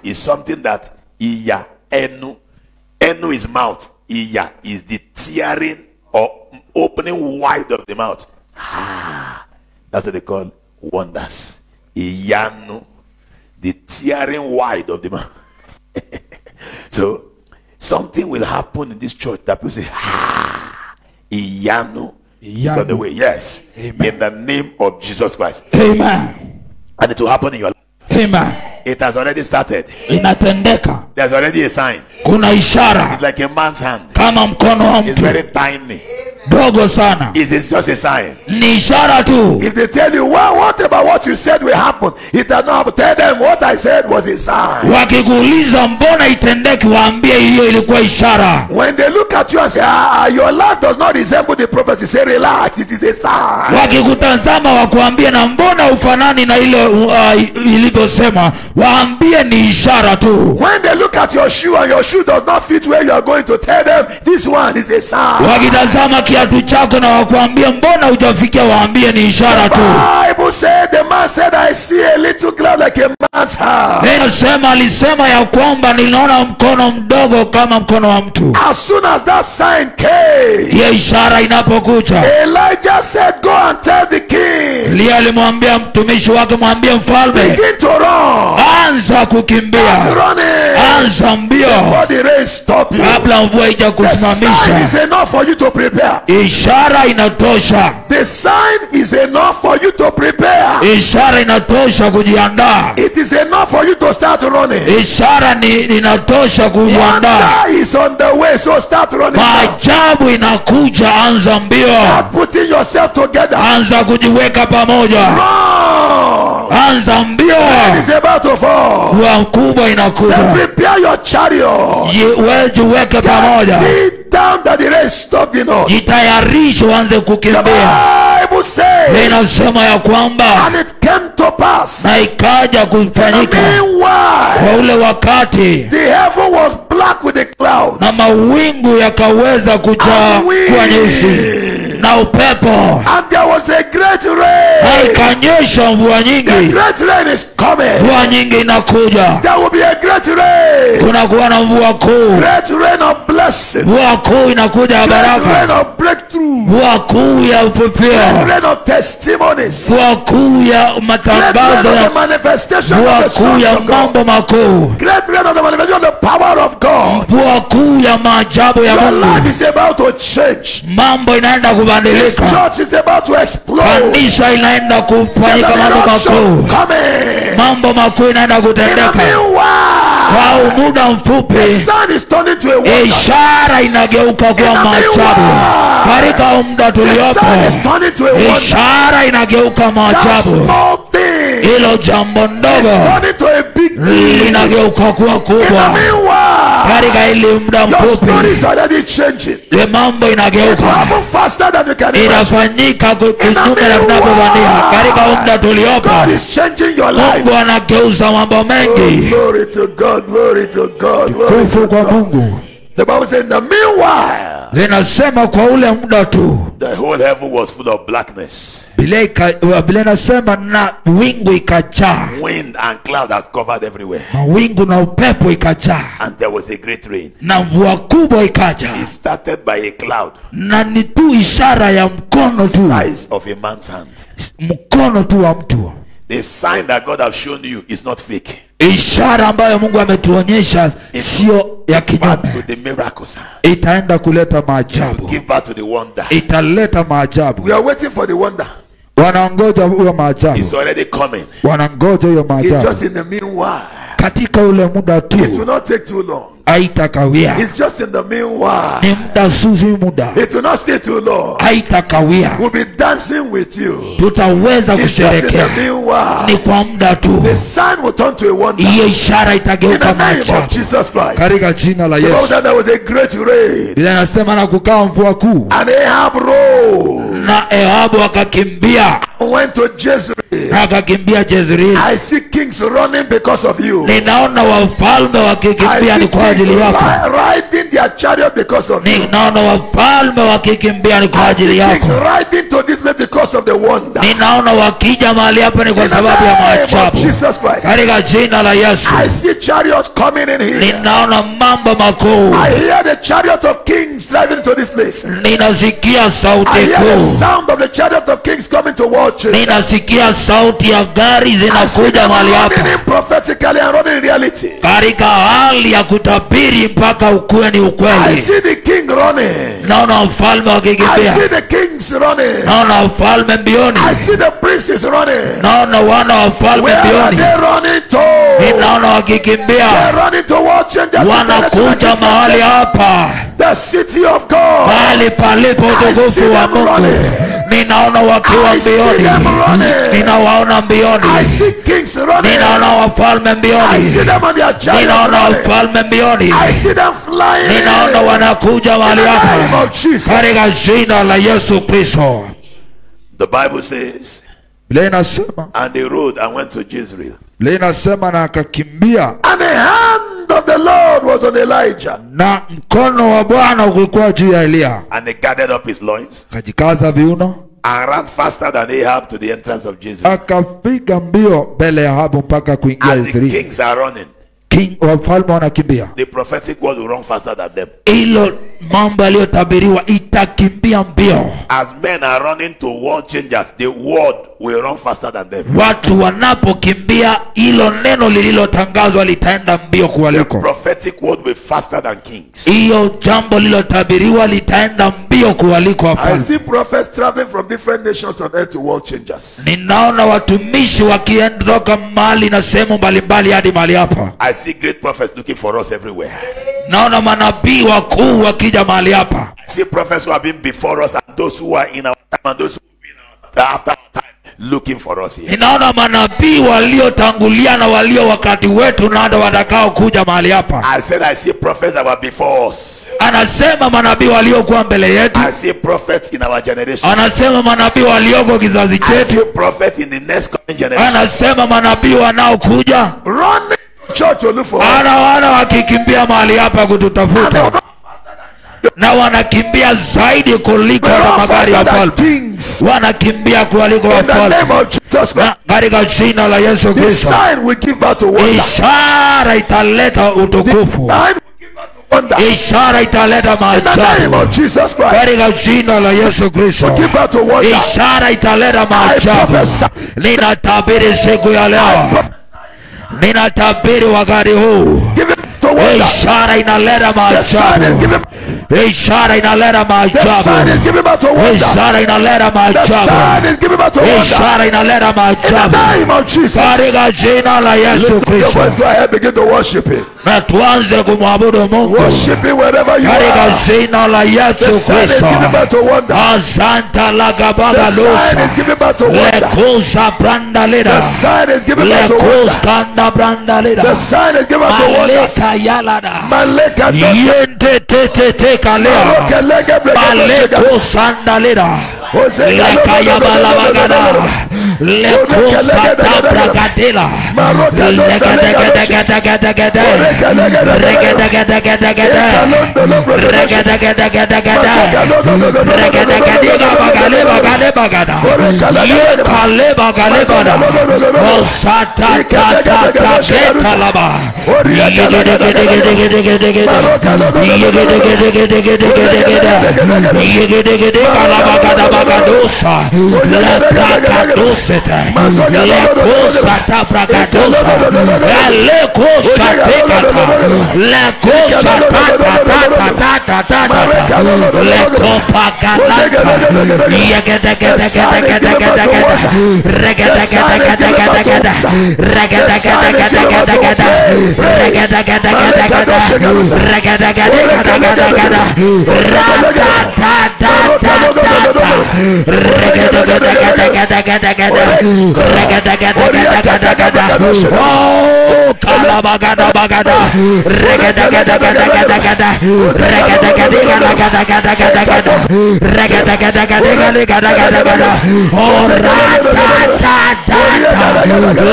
Speaker 4: is something that Iya Enu. Enu is mouth. Iya is the tearing or opening wide of the mouth. That's what they call wonders. Iyanu. The tearing wide of the mouth. So something will happen in this church that people say, Iyanu is on the way. Yes.
Speaker 5: Amen.
Speaker 4: In the name of Jesus Christ.
Speaker 5: Amen.
Speaker 4: And it will happen in your life.
Speaker 5: Amen.
Speaker 4: It has already started.
Speaker 5: Inatendeka.
Speaker 4: There's already a sign.
Speaker 5: Kuna ishara
Speaker 4: It's like a man's hand.
Speaker 5: kama mkono wa
Speaker 4: It's
Speaker 5: mtu
Speaker 4: very tiny.
Speaker 5: dogo sana.
Speaker 4: It's just a sign.
Speaker 5: Ni ishara tu.
Speaker 4: If they tell you, well, what about what you said will happen? It does not happen. Tell them what I said was a sign.
Speaker 5: Wakikuuliza mbona itendeki, waambie hiyo ilikuwa ishara.
Speaker 4: When they look at you and say, your life does not resemble the prophecy, say, relax, it is a sign.
Speaker 5: Wakikutazama wakuambie na mbona ufanani na ile ilivyosema, waambie ni ishara tu.
Speaker 4: When they look at your shoe and your shoe does not fit where you are going, to tell them this one is a sign.
Speaker 5: Wakitazama kiatu chako na wakuambie mbona hujafikia, waambie ni ishara tu.
Speaker 4: Bible said, the man said, I see a little cloud like a man's hand.
Speaker 5: Neno sema, alisema ya kwamba niliona mkono mdogo kama mkono wa mtu.
Speaker 4: As soon as that sign came,
Speaker 5: Hiyo ishara inapokuja,
Speaker 4: Elijah said, go and tell the king.
Speaker 5: Elia alimwambia mtumishi wake, mwambie mfalme,
Speaker 4: Begin to run.
Speaker 5: anza kukimbia,
Speaker 4: Start running.
Speaker 5: anza mbio
Speaker 4: Before the rain stop you.
Speaker 5: kabla mvua ija
Speaker 4: The sign is
Speaker 5: kusimamisha.
Speaker 4: enough for you to prepare.
Speaker 5: Ishara inatosha.
Speaker 4: The sign is enough for you to prepare.
Speaker 5: Ishara inatosha kujiandaa.
Speaker 4: It is enough for you to start running.
Speaker 5: Ishara inatosha kujiandaa.
Speaker 4: Wonder is on the way, so start running now.
Speaker 5: Maajabu inakuja, anza mbio,
Speaker 4: Start putting yourself together.
Speaker 5: anza kujiweka pamoja,
Speaker 4: Run.
Speaker 5: anza mbio.
Speaker 4: It is about to fall.
Speaker 5: Mvua kubwa
Speaker 4: Then
Speaker 5: inakuja,
Speaker 4: prepare your chariot.
Speaker 5: jiweke pamoja,
Speaker 4: Get down that the rain stopped in us.
Speaker 5: jitayarishe, uanze
Speaker 4: The
Speaker 5: kukimbia.
Speaker 4: Bible says,
Speaker 5: Inasema ya kwamba
Speaker 4: and it came to pass.
Speaker 5: na ikaja kufanyika
Speaker 4: Meanwhile,
Speaker 5: kwa ule wakati,
Speaker 4: the heaven was black with a cloud.
Speaker 5: na mawingu yakaweza kujaa
Speaker 4: And
Speaker 5: kuwa nyeusi,
Speaker 4: wind.
Speaker 5: na upepo,
Speaker 4: And there was a great
Speaker 5: na
Speaker 4: rain.
Speaker 5: ikanyesha mvua
Speaker 4: The
Speaker 5: nyingi.
Speaker 4: great rain is coming.
Speaker 5: Mvua nyingi inakuja,
Speaker 4: There will be a great rain.
Speaker 5: kunakuwa na mvua kuu.
Speaker 4: Great rain of blessing.
Speaker 5: Mvua kuu inakuja ya
Speaker 4: Great rain
Speaker 5: baraka,
Speaker 4: of breakthrough.
Speaker 5: mvua kuu ya
Speaker 4: Great
Speaker 5: upepeo,
Speaker 4: rain of testimonies.
Speaker 5: mvua kuu ya
Speaker 4: Great rain
Speaker 5: matangazo
Speaker 4: of the
Speaker 5: ya
Speaker 4: manifestation
Speaker 5: mvua
Speaker 4: of the
Speaker 5: kuu
Speaker 4: sons
Speaker 5: ya
Speaker 4: of God.
Speaker 5: mambo makuu,
Speaker 4: Great rain of the manifestation of the power of God.
Speaker 5: mvua kuu ya maajabu ya
Speaker 4: Your
Speaker 5: Mungu.
Speaker 4: life is about to change.
Speaker 5: Mambo inaenda
Speaker 4: This
Speaker 5: kubadilika,
Speaker 4: church is about to explode.
Speaker 5: kanisa inaenda
Speaker 4: There's
Speaker 5: kufanyika
Speaker 4: an
Speaker 5: mambo
Speaker 4: eruption
Speaker 5: makuu,
Speaker 4: coming.
Speaker 5: mambo makuu inaenda
Speaker 4: In the
Speaker 5: kutendeka.
Speaker 4: meanwhile,
Speaker 5: Kwa muda
Speaker 4: the
Speaker 5: mfupi,
Speaker 4: sun is turning to a wonder.
Speaker 5: ishara inageuka kuwa maajabu. Katika muda
Speaker 4: The sun is
Speaker 5: tuliopo,
Speaker 4: turning to a wonder.
Speaker 5: ishara inageuka
Speaker 4: That
Speaker 5: maajabu.
Speaker 4: small thing
Speaker 5: Hilo jambo
Speaker 4: is
Speaker 5: ndogo
Speaker 4: turning to a big thing.
Speaker 5: linageuka kuwa
Speaker 4: In the
Speaker 5: kubwa.
Speaker 4: meanwhile,
Speaker 5: Katika ili muda
Speaker 4: your story
Speaker 5: mfupi,
Speaker 4: is already changing.
Speaker 5: ile mambo
Speaker 4: It will
Speaker 5: inageuka,
Speaker 4: happen faster than you can imagine.
Speaker 5: inafanyika kinyume na tunavyodhania. Katika muda tuliopo,
Speaker 4: God is changing your life.
Speaker 5: Mungu anageuza mambo
Speaker 4: Oh,
Speaker 5: mengi.
Speaker 4: glory to God, glory to God, glory
Speaker 5: Kufu
Speaker 4: to
Speaker 5: kwa
Speaker 4: God.
Speaker 5: Mungu.
Speaker 4: The Bible says, in the meanwhile,
Speaker 1: linasema kwa ule muda tu
Speaker 4: the whole heaven was full of blackness.
Speaker 1: Biblia inasema na wingu ikajaa,
Speaker 4: Wind and cloud has covered everywhere.
Speaker 1: mawingu na upepo ikajaa,
Speaker 4: And there was a great rain.
Speaker 1: na mvua kubwa ikaja,
Speaker 4: It started by a cloud,
Speaker 1: na ni tu ishara ya mkono tu,
Speaker 4: size of a man's hand.
Speaker 1: mkono tu wa mtu.
Speaker 4: The sign that God has shown you is not fake.
Speaker 1: Ishara ambayo Mungu ametuonyesha sio ya
Speaker 4: Give birth
Speaker 1: kinyume,
Speaker 4: to the miracles.
Speaker 1: itaenda kuleta
Speaker 4: To
Speaker 1: maajabu,
Speaker 4: give birth to the wonder.
Speaker 1: italeta maajabu.
Speaker 4: We are waiting for the wonder.
Speaker 1: Wanangoja huyo maajabu,
Speaker 4: It's already coming.
Speaker 1: wanangoja hiyo
Speaker 4: It's
Speaker 1: maajabu.
Speaker 4: just in the meanwhile.
Speaker 1: Katika ule muda
Speaker 4: It will
Speaker 1: tu,
Speaker 4: not take too long.
Speaker 1: haitakawia.
Speaker 4: It's just in the meanwhile.
Speaker 1: Ni muda suzi, muda
Speaker 4: It will not stay too long.
Speaker 1: haitakawia.
Speaker 4: We'll be dancing with you.
Speaker 1: Tutaweza
Speaker 4: It's just in the
Speaker 1: kusherekea,
Speaker 4: meanwhile.
Speaker 1: ni kwa muda tu.
Speaker 4: The sign will turn to a wonder.
Speaker 1: Hiyo ishara
Speaker 4: In
Speaker 1: itageuka
Speaker 4: the name of
Speaker 1: maajabu
Speaker 4: Jesus Christ.
Speaker 1: katika jina la
Speaker 4: The Bible
Speaker 1: Yesu.
Speaker 4: said there was a great rain.
Speaker 1: Biblia inasema na kukaa mvua kuu,
Speaker 4: And Ahab rose
Speaker 1: na Ahabu akakimbia,
Speaker 4: and went to Jezreel.
Speaker 1: akakimbia Jezreeli.
Speaker 4: I see kings running because of you.
Speaker 1: Ninaona wafalme
Speaker 4: I
Speaker 1: wakikimbia
Speaker 4: see
Speaker 1: ni kwa
Speaker 4: kings
Speaker 1: ajili yako.
Speaker 4: riding their chariot because of you.
Speaker 1: Ninaona wafalme wakikimbia ni kwa
Speaker 4: I see
Speaker 1: ajili
Speaker 4: kings
Speaker 1: yako.
Speaker 4: riding to this place because of the wonder.
Speaker 1: Ninaona wakija mahali hapa ni kwa
Speaker 4: In the
Speaker 1: sababu ya
Speaker 4: name of
Speaker 1: maajabu
Speaker 4: Jesus Christ.
Speaker 1: katika jina la Yesu.
Speaker 4: I see chariots coming in here.
Speaker 1: Ninaona mambo makuu,
Speaker 4: I hear the chariot of kings driving to this place.
Speaker 1: ninasikia sauti
Speaker 4: I hear the
Speaker 1: kuu,
Speaker 4: sound of the chariot of kings coming to watch it.
Speaker 1: ninasikia sauti ya gari
Speaker 4: I see
Speaker 1: zinakuja
Speaker 4: them
Speaker 1: mahali
Speaker 4: running
Speaker 1: hapa
Speaker 4: in prophetically and running in reality.
Speaker 1: katika hali ya kutabiri mpaka ukuwe ni
Speaker 4: I
Speaker 1: ukweli.
Speaker 4: see the king running.
Speaker 1: Naona wafalme
Speaker 4: I
Speaker 1: wakikimbia,
Speaker 4: see the kings running.
Speaker 1: naona wafalme mbioni,
Speaker 4: I see the princes running.
Speaker 1: naona wana wafalme
Speaker 4: Where are
Speaker 1: mbioni,
Speaker 4: they running to?
Speaker 1: ninaona wakikimbia,
Speaker 4: They're running to watch and just
Speaker 1: wanakuja mahali hapa,
Speaker 4: the city of God.
Speaker 1: mahali palipo
Speaker 4: I see
Speaker 1: utukufu wa
Speaker 4: them
Speaker 1: Mungu.
Speaker 4: running.
Speaker 1: Ninaona wakiwa
Speaker 4: I see
Speaker 1: mbioni,
Speaker 4: them running.
Speaker 1: ninawaona
Speaker 4: I
Speaker 1: mbioni,
Speaker 4: see kings running.
Speaker 1: ninaona wafalme
Speaker 4: I see
Speaker 1: mbioni,
Speaker 4: them on their chariot
Speaker 1: ninaona
Speaker 4: running.
Speaker 1: wafalme mbioni,
Speaker 4: I see them flying.
Speaker 1: ninaona wanakuja
Speaker 4: In
Speaker 1: mahali
Speaker 4: the name
Speaker 1: hapa
Speaker 4: of Jesus.
Speaker 1: katika jina la Yesu Kristo.
Speaker 4: The Bible says,
Speaker 1: Biblia inasema,
Speaker 4: and they rode and went to Jezreel.
Speaker 1: Biblia inasema na akakimbia,
Speaker 4: And the hand of the Lord was on Elijah.
Speaker 1: na mkono wa Bwana ulikuwa juu ya Eliya,
Speaker 4: And he gathered up his loins
Speaker 1: akajikaza viuno,
Speaker 4: and ran faster than Ahab to the entrance of Jezreel.
Speaker 1: akapiga mbio mbele ya Ahabu mpaka kuingia
Speaker 4: As the
Speaker 1: Israeli.
Speaker 4: kings are running,
Speaker 1: Wafalme wanakimbia,
Speaker 4: the prophetic word will run faster than them.
Speaker 1: hilo mambo yaliyotabiriwa itakimbia mbio.
Speaker 4: As men are running to world changers, the word will run faster than them.
Speaker 1: Watu wanapokimbia, hilo neno lililotangazwa litaenda mbio
Speaker 4: The
Speaker 1: kuwaliko.
Speaker 4: prophetic word will be faster than kings.
Speaker 1: Hiyo jambo lililotabiriwa litaenda mbio kuwaliko
Speaker 4: I
Speaker 1: wafalme.
Speaker 4: see prophets traveling from different nations on earth to world changers.
Speaker 1: Ninaona watumishi wakiondoka mahali na sehemu mbalimbali hadi mahali hapa.
Speaker 4: I see great prophets looking for us everywhere.
Speaker 1: Naona manabii wakuu wakija mahali hapa.
Speaker 4: I see prophets who have been before us and those who are in our time and those who have been after our time looking for us here.
Speaker 1: Ninaona manabii waliotangulia na walio wakati wetu na hata watakao kuja mahali hapa.
Speaker 4: I said I see prophets that were before us.
Speaker 1: Anasema manabii waliokuwa mbele yetu.
Speaker 4: I see prophets in our generation.
Speaker 1: Anasema manabii walioko kizazi
Speaker 4: I
Speaker 1: chetu.
Speaker 4: see prophets in the next coming generation.
Speaker 1: Anasema manabii wanaokuja.
Speaker 4: Running church to look for us.
Speaker 1: Wana wakikimbia mahali hapa kututafuta, na wanakimbia zaidi kuliko
Speaker 4: They
Speaker 1: na
Speaker 4: run
Speaker 1: magari ya
Speaker 4: faster than
Speaker 1: wafalme.
Speaker 4: kings.
Speaker 1: Wanakimbia kuliko
Speaker 4: In the name
Speaker 1: wafalme.
Speaker 4: of Jesus Christ.
Speaker 1: Na katika jina la Yesu
Speaker 4: The
Speaker 1: Kristo,
Speaker 4: sign will give birth to wonder.
Speaker 1: ishara italeta utukufu,
Speaker 4: Sign will give birth to wonder.
Speaker 1: ishara italeta
Speaker 4: In the name
Speaker 1: maajabu
Speaker 4: of Jesus Christ.
Speaker 1: katika jina la Yesu Kristo.
Speaker 4: Will give birth to wonder.
Speaker 1: Ishara italeta
Speaker 4: I
Speaker 1: maajabu.
Speaker 4: prophesy.
Speaker 1: Ninatabiri siku ya leo, ninatabiri wakati huu,
Speaker 4: Give it to wonder.
Speaker 1: ishara inaleta
Speaker 4: The sign is
Speaker 1: maajabu,
Speaker 4: giving.
Speaker 1: ishara inaleta
Speaker 4: The sign
Speaker 1: maajabu,
Speaker 4: is giving birth to wonder.
Speaker 1: ishara inaleta
Speaker 4: The sign
Speaker 1: maajabu,
Speaker 4: is giving birth to wonder.
Speaker 1: ishara inaleta
Speaker 4: In the
Speaker 1: maajabu
Speaker 4: name of Jesus.
Speaker 1: katika jina la Yesu
Speaker 4: Lift up your
Speaker 1: Kristo.
Speaker 4: voice. Go ahead. Begin to worship Him.
Speaker 1: Na tuanze kumwabudu Mungu
Speaker 4: Worship Him wherever you
Speaker 1: katika
Speaker 4: are.
Speaker 1: jina la
Speaker 4: The
Speaker 1: Yesu
Speaker 4: sign is
Speaker 1: Kristo.
Speaker 4: giving birth to wonder.
Speaker 1: Asanta la
Speaker 4: The
Speaker 1: gabaga
Speaker 4: sign is
Speaker 1: lusa
Speaker 4: giving birth to wonder.
Speaker 1: lekusa branda
Speaker 4: The
Speaker 1: lida
Speaker 4: sign is giving birth to wonder.
Speaker 1: lekuskanda branda lida
Speaker 4: The sign is giving birth to wonder.
Speaker 1: maleka yalada
Speaker 4: Maleka dote.
Speaker 1: yente tete kalea
Speaker 4: Maroke lege breke doshega.
Speaker 1: malekusanda lida
Speaker 4: Hosea
Speaker 1: leka
Speaker 4: dodo dodo dodo dodo
Speaker 1: yabalabagada
Speaker 4: dodo.
Speaker 1: Lekosata bragadela. Legadagadagadagada. Regadagadagadagada. Regadagadagadagada. Regadagadiga bagale bagale bagada. Yekale bagale bagada. Osata ta ta ta betalaba. Oh, kalabagada bagada, regadagadagadagada, regadagadagadagada, regadagadagadagada, oh ratatata,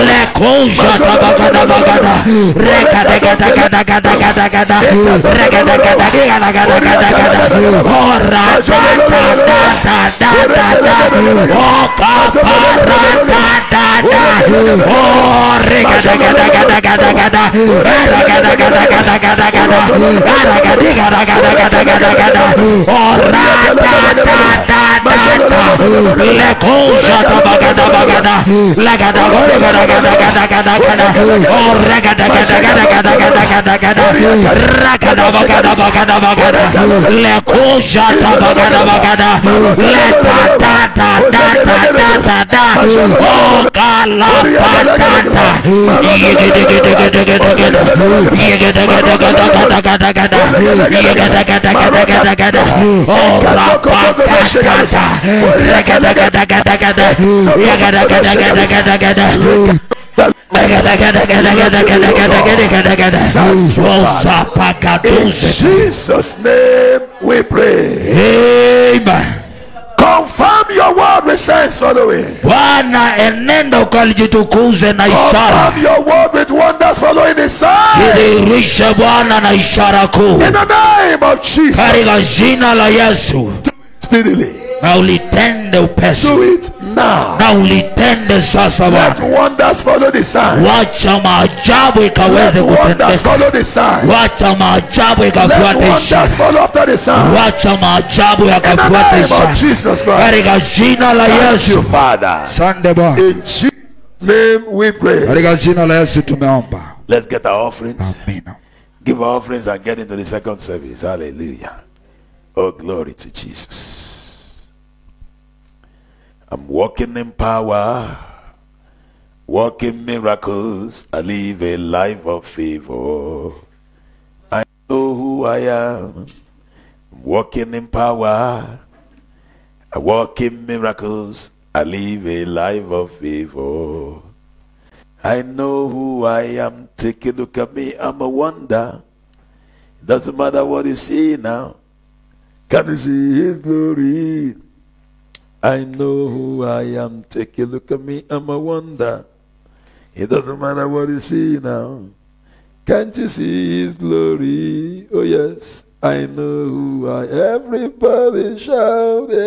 Speaker 1: lekoja bagada bagada, regadagadagadagada, regadagadagadagada, oh ratatata, oh kaparatata, oh regadagadagadagada, regadagadagadagada, regadagadagadagada, oh ratatata, lekoja bagada bagada, legadagadagadagada, oh regadagadagadagada, regadagadagadagada, lekoja bagada bagada, letatata, oh kalapatata,
Speaker 4: In Jesus' name we pray.
Speaker 1: Amen.
Speaker 4: Confirm your word with signs following.
Speaker 1: Bwana, enenda ukalijitukuze na ishara.
Speaker 4: Confirm your word with wonders following the sign.
Speaker 1: Kidhihirishe Bwana na ishara kuu.
Speaker 4: In the name of Jesus.
Speaker 1: Katika jina la Yesu.
Speaker 4: Speedily.
Speaker 1: Na ulitende upesi.
Speaker 4: Do it now.
Speaker 1: Na ulitende sasa
Speaker 4: Let
Speaker 1: Bwana.
Speaker 4: wonders follow the sign.
Speaker 1: Wacha maajabu
Speaker 4: Let
Speaker 1: ikaweze
Speaker 4: wonders
Speaker 1: kutendeka.
Speaker 4: follow the sign.
Speaker 1: Wacha maajabu
Speaker 4: Let
Speaker 1: ikafuate
Speaker 4: wonders
Speaker 1: ishara.
Speaker 4: follow after the sign.
Speaker 1: Wacha maajabu
Speaker 4: In the
Speaker 1: yakafuate
Speaker 4: name of
Speaker 1: ishara.
Speaker 4: Jesus Christ.
Speaker 1: Katika jina la
Speaker 4: Thank you,
Speaker 1: Yesu.
Speaker 4: Father.
Speaker 1: Asante Bwana.
Speaker 4: In Jesus' name we pray.
Speaker 1: Katika jina la Yesu tumeomba.
Speaker 4: Let's get our offerings.
Speaker 1: Amina.
Speaker 4: Give our offerings and get into the second service. Hallelujah. Oh, glory to Jesus. I'm walking in power, walking miracles. I live a life of favor. I know who I am. I'm walking in power, I walk in miracles. I live a life of favor. I know who I am. Take a look at me. I'm a wonder. It doesn't matter what you see now. Can you see his glory? I know who I am. Take a look at me. I'm a wonder. It doesn't matter what you see now. Can't you see his glory? Oh yes, I know who I am. Everybody shout, hey,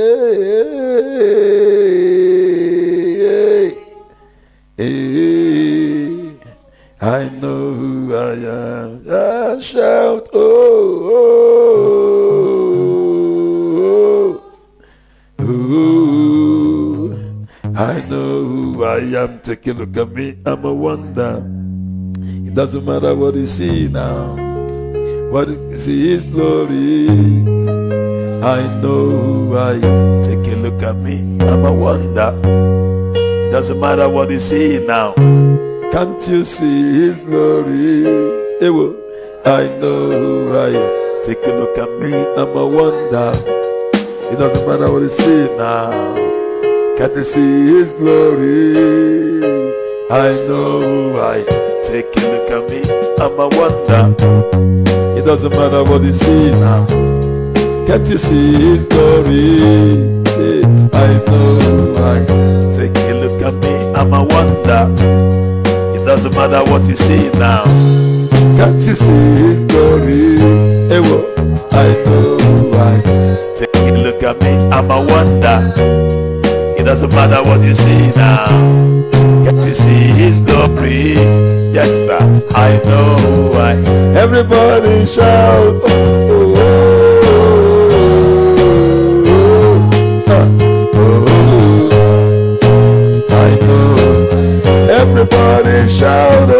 Speaker 4: hey, hey. I know who I am. I shout, oh, oh, oh. I know who I am. Take a look at me. I'm a wonder. It doesn't matter what you see now. What you see is glory. I know who I am. Take a look at me. I'm a wonder. It doesn't matter what you see now. Can't you see his glory? I know who I am. Take a look at me. I'm a wonder. It doesn't matter what you see now. Can't you see his glory? I know who I am. Take a look at me. I'm a wonder. It doesn't matter what you see now. Can't you see his glory? I know who I am. Take a look at me. I'm a wonder. It doesn't matter what you see now. Can't you see his glory? Hey, well, I know why. Take a look at me, I'm a wonder. It doesn't matter what you see now. Can't you see his glory? Yes, sir, I know why. Everybody shout, oh, oh, oh, oh, oh, I know. Everybody shout, oh,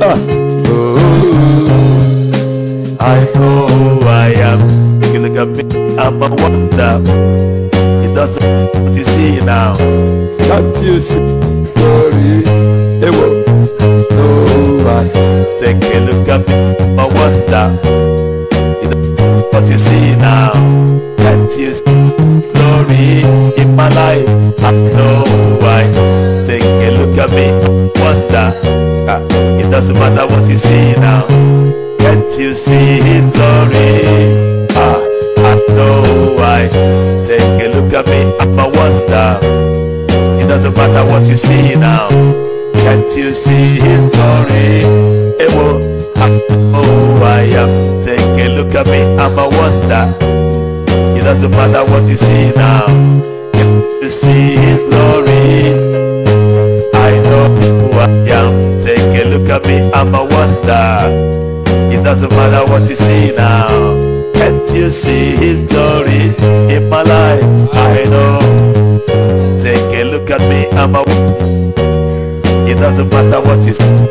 Speaker 4: oh, I know who I am. You look at me, I'm a wonder. It doesn't matter what you see now. Can't you see the story? Hey, whoa. No, I take a look at me, I'm a wonder. It doesn't matter what you see now. Can't you see the story in my life? I know why. Take a look at me, wonder. It doesn't matter what you see now. Can't you see his glory? I know why. Take a look at me, I'm a wonder. It doesn't matter what you see now. Can't you see his glory? I know who I am. Take a look at me, I'm a wonder. It doesn't matter what you see now. Can't you see his glory? I know who I am. Take a look at me, I'm a wonder. It doesn't matter what you see now. Can't you see his glory in my life? I know. Take a look at me, I'm a. It doesn't matter what you see.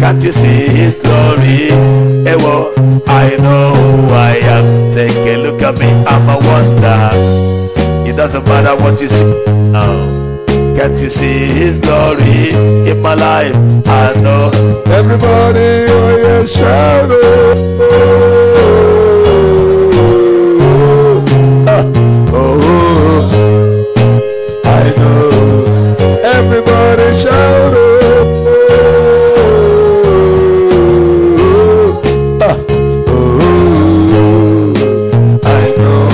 Speaker 4: Can't you see his glory? Ewo, I know who I am. Take a look at me, I'm a wonder. It doesn't matter what you see now. Can't you see his glory in my life? I know. Everybody, oh yeah, shout, oh, oh, oh, I know. Everybody shout, oh, I know.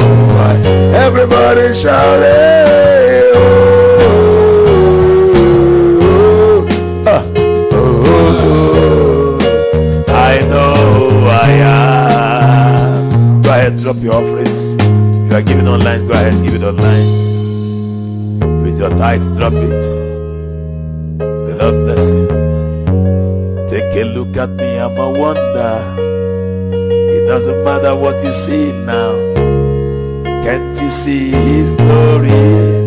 Speaker 4: Everybody shout, hey, drop your offerings. If you are giving online, go ahead, give it online. With your tithe, drop it. The Lord bless you. Take a look at me, I'm a wonder. It doesn't matter what you see now. Can't you see his glory?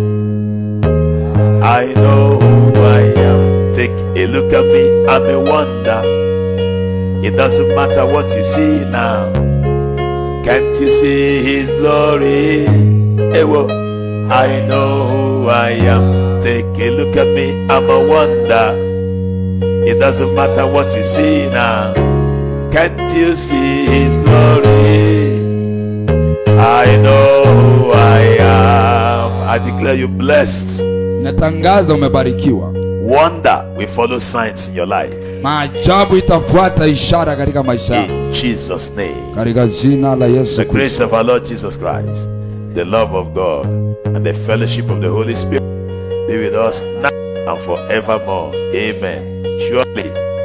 Speaker 4: I know who I am. Take a look at me, I'm a wonder. It doesn't matter what you see now. Can't you see his glory? Ewo, I know who I am. Take a look at me, I'm a wonder. It doesn't matter what you see now. Can't you see his glory? I know who I am. I declare you blessed.
Speaker 5: Natangaza umebarikiwa.
Speaker 4: Wonder will follow signs in your life.
Speaker 5: Maajabu itafuata ishara katika maisha.
Speaker 4: In Jesus' name.
Speaker 5: Katika jina la Yesu
Speaker 4: The grace of our Lord Jesus Christ, the love of God, and the fellowship of the Holy Spirit be with us now and forevermore. Amen. Surely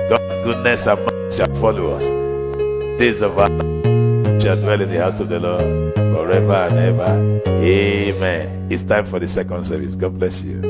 Speaker 4: God's goodness and mercy shall follow us. Days of our life shall dwell in the house of the Lord forever and ever. Amen. It's time for the second service. God bless you.